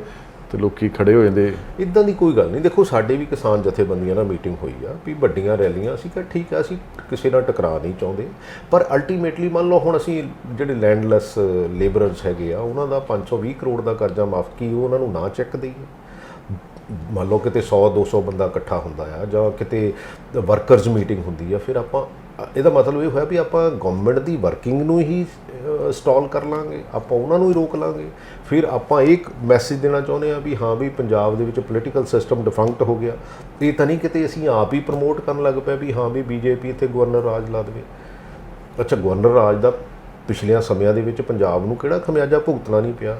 ਤੇ ਲੋਕੀ ਖੜੇ ਹੋ ਜਾਂਦੇ। ਇੱਦਾਂ ਦੀ ਕੋਈ ਗੱਲ ਨਹੀਂ। ਦੇਖੋ ਸਾਡੇ ਵੀ ਕਿਸਾਨ ਜਥੇਬੰਦੀਆਂ ਨਾਲ ਮੀਟਿੰਗ ਹੋਈ ਆ ਵੀ ਵੱਡੀਆਂ ਰੈਲੀਆਂ, ਅਸੀਂ ਕਿਹਾ ਠੀਕ ਆ, ਅਸੀਂ ਕਿਸੇ ਨਾਲ ਟਕਰਾ ਨਹੀਂ ਚਾਹੁੰਦੇ, ਪਰ ਅਲਟੀਮੇਟਲੀ ਮੰਨ ਲਓ ਹੁਣ ਅਸੀਂ ਜਿਹੜੇ ਲੈਂਡਲੈਸ ਲੇਬਰਰਸ ਹੈਗੇ ਆ ਉਹਨਾਂ ਦਾ 520 ਕਰੋੜ ਦਾ ਕਰਜ਼ਾ ਮਾਫ, ਕੀ ਉਹਨਾਂ ਨੂੰ ਨਾ ਚੈੱਕ ਦੇਈਏ? ਮੰਨ ਲਓ ਕਿਤੇ 100-200 ਬੰਦਾ ਇਕੱਠਾ ਹੁੰਦਾ ਆ ਜਾਂ ਕਿਤੇ ਵਰਕਰਸ ਮੀਟਿੰਗ ਹੁੰਦੀ ਆ, ਫਿਰ ਆਪਾਂ ਇਹਦਾ ਮਤਲਬ ਇਹ ਹੋਇਆ ਵੀ ਆਪਾਂ ਗਵਰਨਮੈਂਟ ਦੀ ਵਰਕਿੰਗ ਨੂੰ ਹੀ ਸਟਾਲ ਕਰ ਲਾਂਗੇ, ਆਪਾਂ ਉਹਨਾਂ ਨੂੰ ਹੀ ਰੋਕ ਲਾਂਗੇ। ਫਿਰ ਆਪਾਂ ਇੱਕ ਮੈਸੇਜ ਦੇਣਾ ਚਾਹੁੰਦੇ ਆ ਵੀ ਹਾਂ ਵੀ ਪੰਜਾਬ ਦੇ ਵਿੱਚ ਪੋਲੀਟੀਕਲ ਸਿਸਟਮ ਡਿਫੰਕਟ ਹੋ ਗਿਆ। ਇਹ ਤਾਂ ਨਹੀਂ ਕਿਤੇ ਅਸੀਂ ਆਪ ਹੀ ਪ੍ਰਮੋਟ ਕਰਨ ਲੱਗ ਪਏ ਵੀ ਹਾਂ ਵੀ ਬੀਜੇਪੀ ਇੱਥੇ ਗਵਰਨਰ ਰਾਜ ਲਾ ਦੇਵੇ। ਅੱਛਾ, ਗਵਰਨਰ ਰਾਜ ਦਾ ਪਿਛਲੀਆਂ ਸਮਿਆਂ ਦੇ ਵਿੱਚ ਪੰਜਾਬ ਨੂੰ ਕਿਹੜਾ ਖਮਿਆਜਾ ਭੁਗਤਣਾ ਨਹੀਂ ਪਿਆ?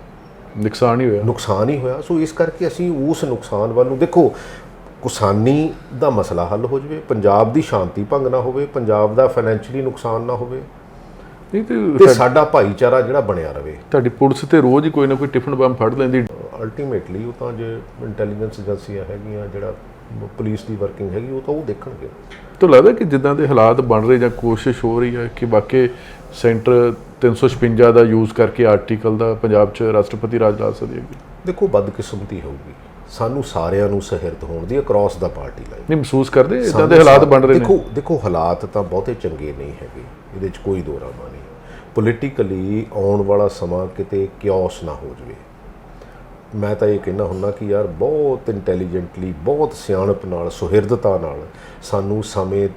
ਨੁਕਸਾਨ ਹੀ ਹੋਇਆ। ਸੋ ਇਸ ਕਰਕੇ ਅਸੀਂ ਉਸ ਨੁਕਸਾਨ ਵੱਲ ਨੂੰ ਦੇਖੋ, ਕਿਸਾਨੀ ਦਾ ਮਸਲਾ ਹੱਲ ਹੋ ਜਾਵੇ, ਪੰਜਾਬ ਦੀ ਸ਼ਾਂਤੀ ਭੰਗ ਨਾ ਹੋਵੇ, ਪੰਜਾਬ ਦਾ ਫਾਈਨੈਂਸ਼ੀਅਲੀ ਨੁਕਸਾਨ ਨਾ ਹੋਵੇ, ਤੇ ਸਾਡਾ ਭਾਈਚਾਰਾ ਜਿਹੜਾ ਬਣਿਆ ਰਵੇ। ਤੁਹਾਡੀ ਪੁਲਿਸ ਤੇ ਰੋਜ਼ ਹੀ ਕੋਈ ਨਾ ਕੋਈ ਟਿਫਨ ਬੰਬ ਫੜ ਲੈਂਦੀ। ਅਲਟੀਮੇਟਲੀ ਉਹ ਤਾਂ ਜੇ ਇੰਟੈਲੀਜੈਂਸ ਏਜੰਸੀਆਂ ਹੈਗੀਆਂ, ਜਿਹੜਾ ਪੁਲਿਸ ਦੀ ਵਰਕਿੰਗ ਹੈਗੀ, ਉਹ ਤਾਂ ਉਹ ਦੇਖਣਗੇ। ਤਾਂ ਲੱਗਦਾ ਕਿ ਜਿੱਦਾਂ ਦੇ ਹਾਲਾਤ ਬਣ ਰਹੇ ਜਾਂ ਕੋਸ਼ਿਸ਼ ਹੋ ਰਹੀ ਹੈ ਕਿ ਵਾਕਈ ਸੈਂਟਰ 356 ਦਾ ਯੂਜ਼ ਕਰਕੇ ਆਰਟੀਕਲ ਦਾ ਪੰਜਾਬ 'ਚ ਰਾਸ਼ਟਰਪਤੀ ਰਾਜ ਲਾ ਸਕਦੀ ਹੈਗੀ। ਦੇਖੋ ਬਦਕਿਸਮਤੀ ਹੋਊਗੀ, ਸਾਨੂੰ ਸਾਰਿਆਂ ਨੂੰ ਸਹਿਰਦ ਹੋਣ ਦੀ ਅਕ੍ਰੋਸ ਦਾ ਪਾਰਟੀ ਲਾਈਨ। ਨਹੀਂ ਮਹਿਸੂਸ ਕਰਦੇ ਇਦਾਂ ਦੇ ਹਾਲਾਤ ਬਣ ਰਹੇ ਨੇ? ਦੇਖੋ ਹਾਲਾਤ ਤਾਂ ਬਹੁਤੇ ਚੰਗੇ ਨਹੀਂ ਹੈਗੇ, ਇਹਦੇ 'ਚ ਕੋਈ ਦੋ ਰਾਮਾ ਨਹੀਂ। ਪੋਲੀਟੀਕਲੀ ਆਉਣ ਵਾਲਾ ਸਮਾਂ ਕਿਤੇ ਕਿਓਸ ਨਾ ਹੋ ਜਾਵੇ। ਮੈਂ ਤਾਂ ਇਹ ਕਹਿੰਦਾ ਹੁੰਦਾ ਕਿ ਯਾਰ ਬਹੁਤ ਇੰਟੈਲੀਜੈਂਟਲੀ, ਬਹੁਤ ਸਿਆਣਪ ਨਾਲ, ਸੁਹਿਰਦਤਾ ਨਾਲ ਸਾਨੂੰ ਸਮੇਂ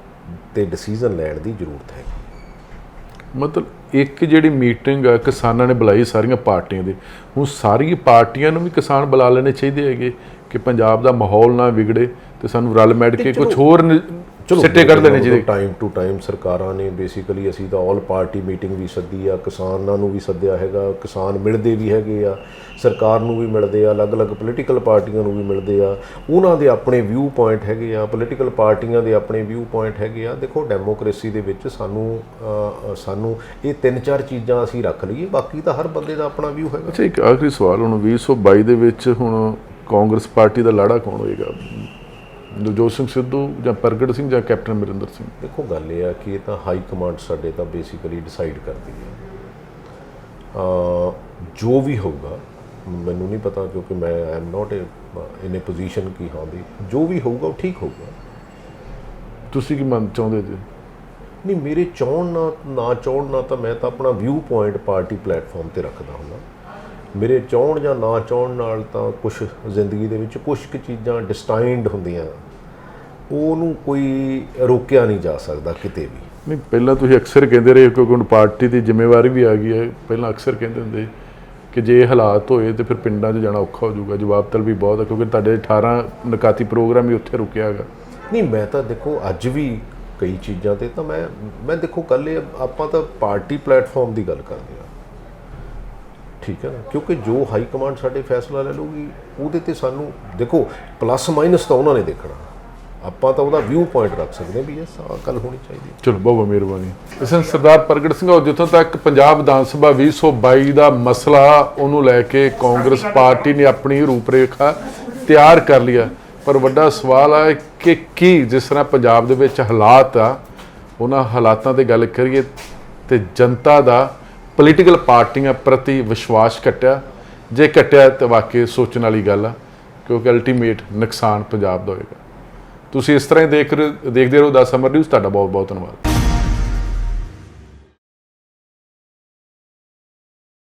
ਤੇ ਡਿਸੀਜਨ ਲੈਣ ਦੀ ਜ਼ਰੂਰਤ ਹੈ। ਮਤਲਬ ਇੱਕ ਜਿਹੜੀ ਮੀਟਿੰਗ ਆ ਕਿਸਾਨਾਂ ਨੇ ਬੁਲਾਈ ਸਾਰੀਆਂ ਪਾਰਟੀਆਂ ਦੇ, ਹੁਣ ਸਾਰੀਆਂ ਪਾਰਟੀਆਂ ਨੂੰ ਵੀ ਕਿਸਾਨ ਬੁਲਾ ਲੈਣੇ ਚਾਹੀਦੇ ਹੈਗੇ ਕਿ ਪੰਜਾਬ ਦਾ ਮਾਹੌਲ ਨਾ ਵਿਗੜੇ ਤੇ ਸਾਨੂੰ ਰਲ ਮਿਲ ਕੇ ਕੁਝ ਹੋਰ ਸਿੱਟੇ ਕੱਢ ਲੈਣੇ ਚਾਹੀਦੇ। ਟਾਈਮ ਟੂ ਟਾਈਮ ਸਰਕਾਰਾਂ ਨੇ ਬੇਸਿਕਲੀ, ਅਸੀਂ ਤਾਂ ਆਲ ਪਾਰਟੀ ਮੀਟਿੰਗ ਵੀ ਸੱਦੀ ਆ, ਕਿਸਾਨਾਂ ਨੂੰ ਵੀ ਸੱਦਿਆ ਹੈਗਾ, ਕਿਸਾਨ ਮਿਲਦੇ ਵੀ ਹੈਗੇ ਆ, ਸਰਕਾਰ ਨੂੰ ਵੀ ਮਿਲਦੇ ਆ, ਅਲੱਗ-ਅਲੱਗ ਪੋਲੀਟੀਕਲ ਪਾਰਟੀਆਂ ਨੂੰ ਵੀ ਮਿਲਦੇ ਆ, ਉਹਨਾਂ ਦੇ ਆਪਣੇ ਵਿਊ ਪੁਆਇੰਟ ਹੈਗੇ ਆ, ਪੋਲੀਟੀਕਲ ਪਾਰਟੀਆਂ ਦੇ ਆਪਣੇ ਵਿਊ ਪੁਆਇੰਟ ਹੈਗੇ ਆ। ਦੇਖੋ ਡੈਮੋਕ੍ਰੇਸੀ ਦੇ ਵਿੱਚ ਸਾਨੂੰ ਇਹ 3-4 ਚੀਜ਼ਾਂ ਅਸੀਂ ਰੱਖ ਲਈਏ, ਬਾਕੀ ਤਾਂ ਹਰ ਬੰਦੇ ਦਾ ਆਪਣਾ ਵਿਊ ਹੈਗਾ। ਅੱਛਾ, ਇੱਕ ਆਖਰੀ ਸਵਾਲ, ਹੁਣ 2022 ਦੇ ਵਿੱਚ ਹੁਣ ਕਾਂਗਰਸ ਪਾਰਟੀ ਦਾ ਲਾੜਾ ਕੌਣ ਹੋਏਗਾ? ਨਵਜੋਤ ਸਿੰਘ ਸਿੱਧੂ ਜਾਂ ਪ੍ਰਗਟ ਸਿੰਘ ਜਾਂ ਕੈਪਟਨ ਅਮਰਿੰਦਰ ਸਿੰਘ? ਦੇਖੋ ਗੱਲ ਇਹ ਆ ਕਿ ਇਹ ਤਾਂ ਹਾਈ ਕਮਾਂਡ ਸਾਡੇ ਤਾਂ ਬੇਸਿਕਲੀ ਡਿਸਾਈਡ ਕਰਦੀ ਹੈ। ਜੋ ਵੀ ਹੋਊਗਾ ਮੈਨੂੰ ਨਹੀਂ ਪਤਾ, ਕਿਉਂਕਿ ਮੈਂ am not in A position ਕਿ ਹਾਂ ਵੀ ਜੋ ਵੀ ਹੋਊਗਾ ਉਹ ਠੀਕ ਹੋਊਗਾ। ਤੁਸੀਂ ਕੀ ਮੰਨ ਚਾਹੁੰਦੇ ਜੀ? ਨਹੀਂ, ਮੇਰੇ ਚਾਹੁਣ ਨਾ ਚਾਹੁਣ ਨਾ ਤਾਂ ਮੈਂ ਤਾਂ ਆਪਣਾ ਵਿਊ ਪੁਆਇੰਟ ਪਾਰਟੀ ਪਲੇਟਫਾਰਮ ਤੇ ਰੱਖਦਾ ਹੁੰਦਾ। ਮੇਰੇ ਚਾਹੁਣ ਜਾਂ ਨਾ ਚਾਹੁਣ ਨਾਲ ਤਾਂ ਕੁਛ ਜ਼ਿੰਦਗੀ ਦੇ ਵਿੱਚ ਕੁਛ ਕੁ ਚੀਜ਼ਾਂ ਡਿਸਟਾਈਨਡ ਹੁੰਦੀਆਂ, ਉਹਨੂੰ ਕੋਈ ਰੋਕਿਆ ਨਹੀਂ ਜਾ ਸਕਦਾ ਕਿਤੇ ਵੀ। ਨਹੀਂ, ਪਹਿਲਾਂ ਤੁਸੀਂ ਅਕਸਰ ਕਹਿੰਦੇ ਰਹੇ ਕਿਉਂਕਿ ਹੁਣ ਪਾਰਟੀ ਦੀ ਜ਼ਿੰਮੇਵਾਰੀ ਵੀ ਆ ਗਈ ਹੈ, ਪਹਿਲਾਂ ਅਕਸਰ ਕਹਿੰਦੇ ਹੁੰਦੇ ਕਿ ਜੇ ਹਾਲਾਤ ਹੋਏ ਤੇ ਫਿਰ ਪਿੰਡਾਂ 'ਚ ਜਾਣਾ ਔਖਾ ਹੋ ਜਾਊਗਾ, ਜਵਾਬ ਤਲਬੀ ਬਹੁਤ ਹੈ, ਕਿਉਂਕਿ ਤੁਹਾਡੇ 18 ਨਿਕਾਤੀ ਪ੍ਰੋਗਰਾਮ ਵੀ ਉੱਥੇ ਰੁਕਿਆ ਹੈਗਾ। ਨਹੀਂ, ਮੈਂ ਤਾਂ ਦੇਖੋ ਅੱਜ ਵੀ ਕਈ ਚੀਜ਼ਾਂ ਤੇ ਤਾਂ ਮੈਂ ਦੇਖੋ ਕੱਲ੍ਹ ਆਪਾਂ ਤਾਂ ਪਾਰਟੀ ਪਲੇਟਫਾਰਮ ਦੀ ਗੱਲ ਕਰਦੇ ਹਾਂ, ਠੀਕ ਹੈ ਨਾ, ਕਿਉਂਕਿ ਜੋ ਹਾਈ ਕਮਾਂਡ ਸਾਡੇ ਫੈਸਲਾ ਲੈ ਲਊਗੀ ਉਹਦੇ ਤੇ ਸਾਨੂੰ ਦੇਖੋ ਪਲੱਸ ਮਾਈਨਸ ਤਾਂ ਉਹਨਾਂ ਨੇ ਦੇਖਣਾ, ਆਪਾਂ ਤਾਂ ਉਹਦਾ ਵਿਊ ਪੁਆਇੰਟ ਰੱਖ ਸਕਦੇ ਵੀ ਇਹ ਆਹ ਗੱਲ ਹੋਣੀ ਚਾਹੀਦੀ। ਚਲੋ ਬਹੁਤ ਬਹੁਤ ਮਿਹਰਬਾਨੀ। ਇਸਨ ਸਰਦਾਰ ਪ੍ਰਗਟ ਸਿੰਘ, ਜਿੱਥੋਂ ਤੱਕ ਪੰਜਾਬ ਵਿਧਾਨ ਸਭਾ 2022 ਦਾ ਮਸਲਾ ਉਹਨੂੰ ਲੈ ਕੇ ਕਾਂਗਰਸ ਪਾਰਟੀ ਨੇ ਆਪਣੀ ਰੂਪਰੇਖਾ ਤਿਆਰ ਕਰ ਲਿਆ, ਪਰ ਵੱਡਾ ਸਵਾਲ ਹੈ ਕਿ ਕੀ ਜਿਸ ਤਰ੍ਹਾਂ ਪੰਜਾਬ ਦੇ ਵਿੱਚ ਹਾਲਾਤ ਆ, ਉਹਨਾਂ ਹਾਲਾਤਾਂ 'ਤੇ ਗੱਲ ਕਰੀਏ ਤੇ ਜਨਤਾ ਦਾ ਪੋਲੀਟੀਕਲ ਪਾਰਟੀਆਂ ਪ੍ਰਤੀ ਵਿਸ਼ਵਾਸ ਘਟਿਆ। ਜੇ ਘਟਿਆ ਤਾਂ ਵਾਕਈ ਸੋਚਣ ਵਾਲੀ ਗੱਲ ਆ, ਕਿਉਂਕਿ ਅਲਟੀਮੇਟ ਨੁਕਸਾਨ ਪੰਜਾਬ ਦਾ ਹੋਏਗਾ। ਤੁਸੀਂ ਇਸ ਤਰ੍ਹਾਂ ਹੀ ਦੇਖਦੇ ਰਹੋ 10 ਅਮਰ ਨਿਊਜ਼। ਤੁਹਾਡਾ ਬਹੁਤ ਬਹੁਤ ਧੰਨਵਾਦ।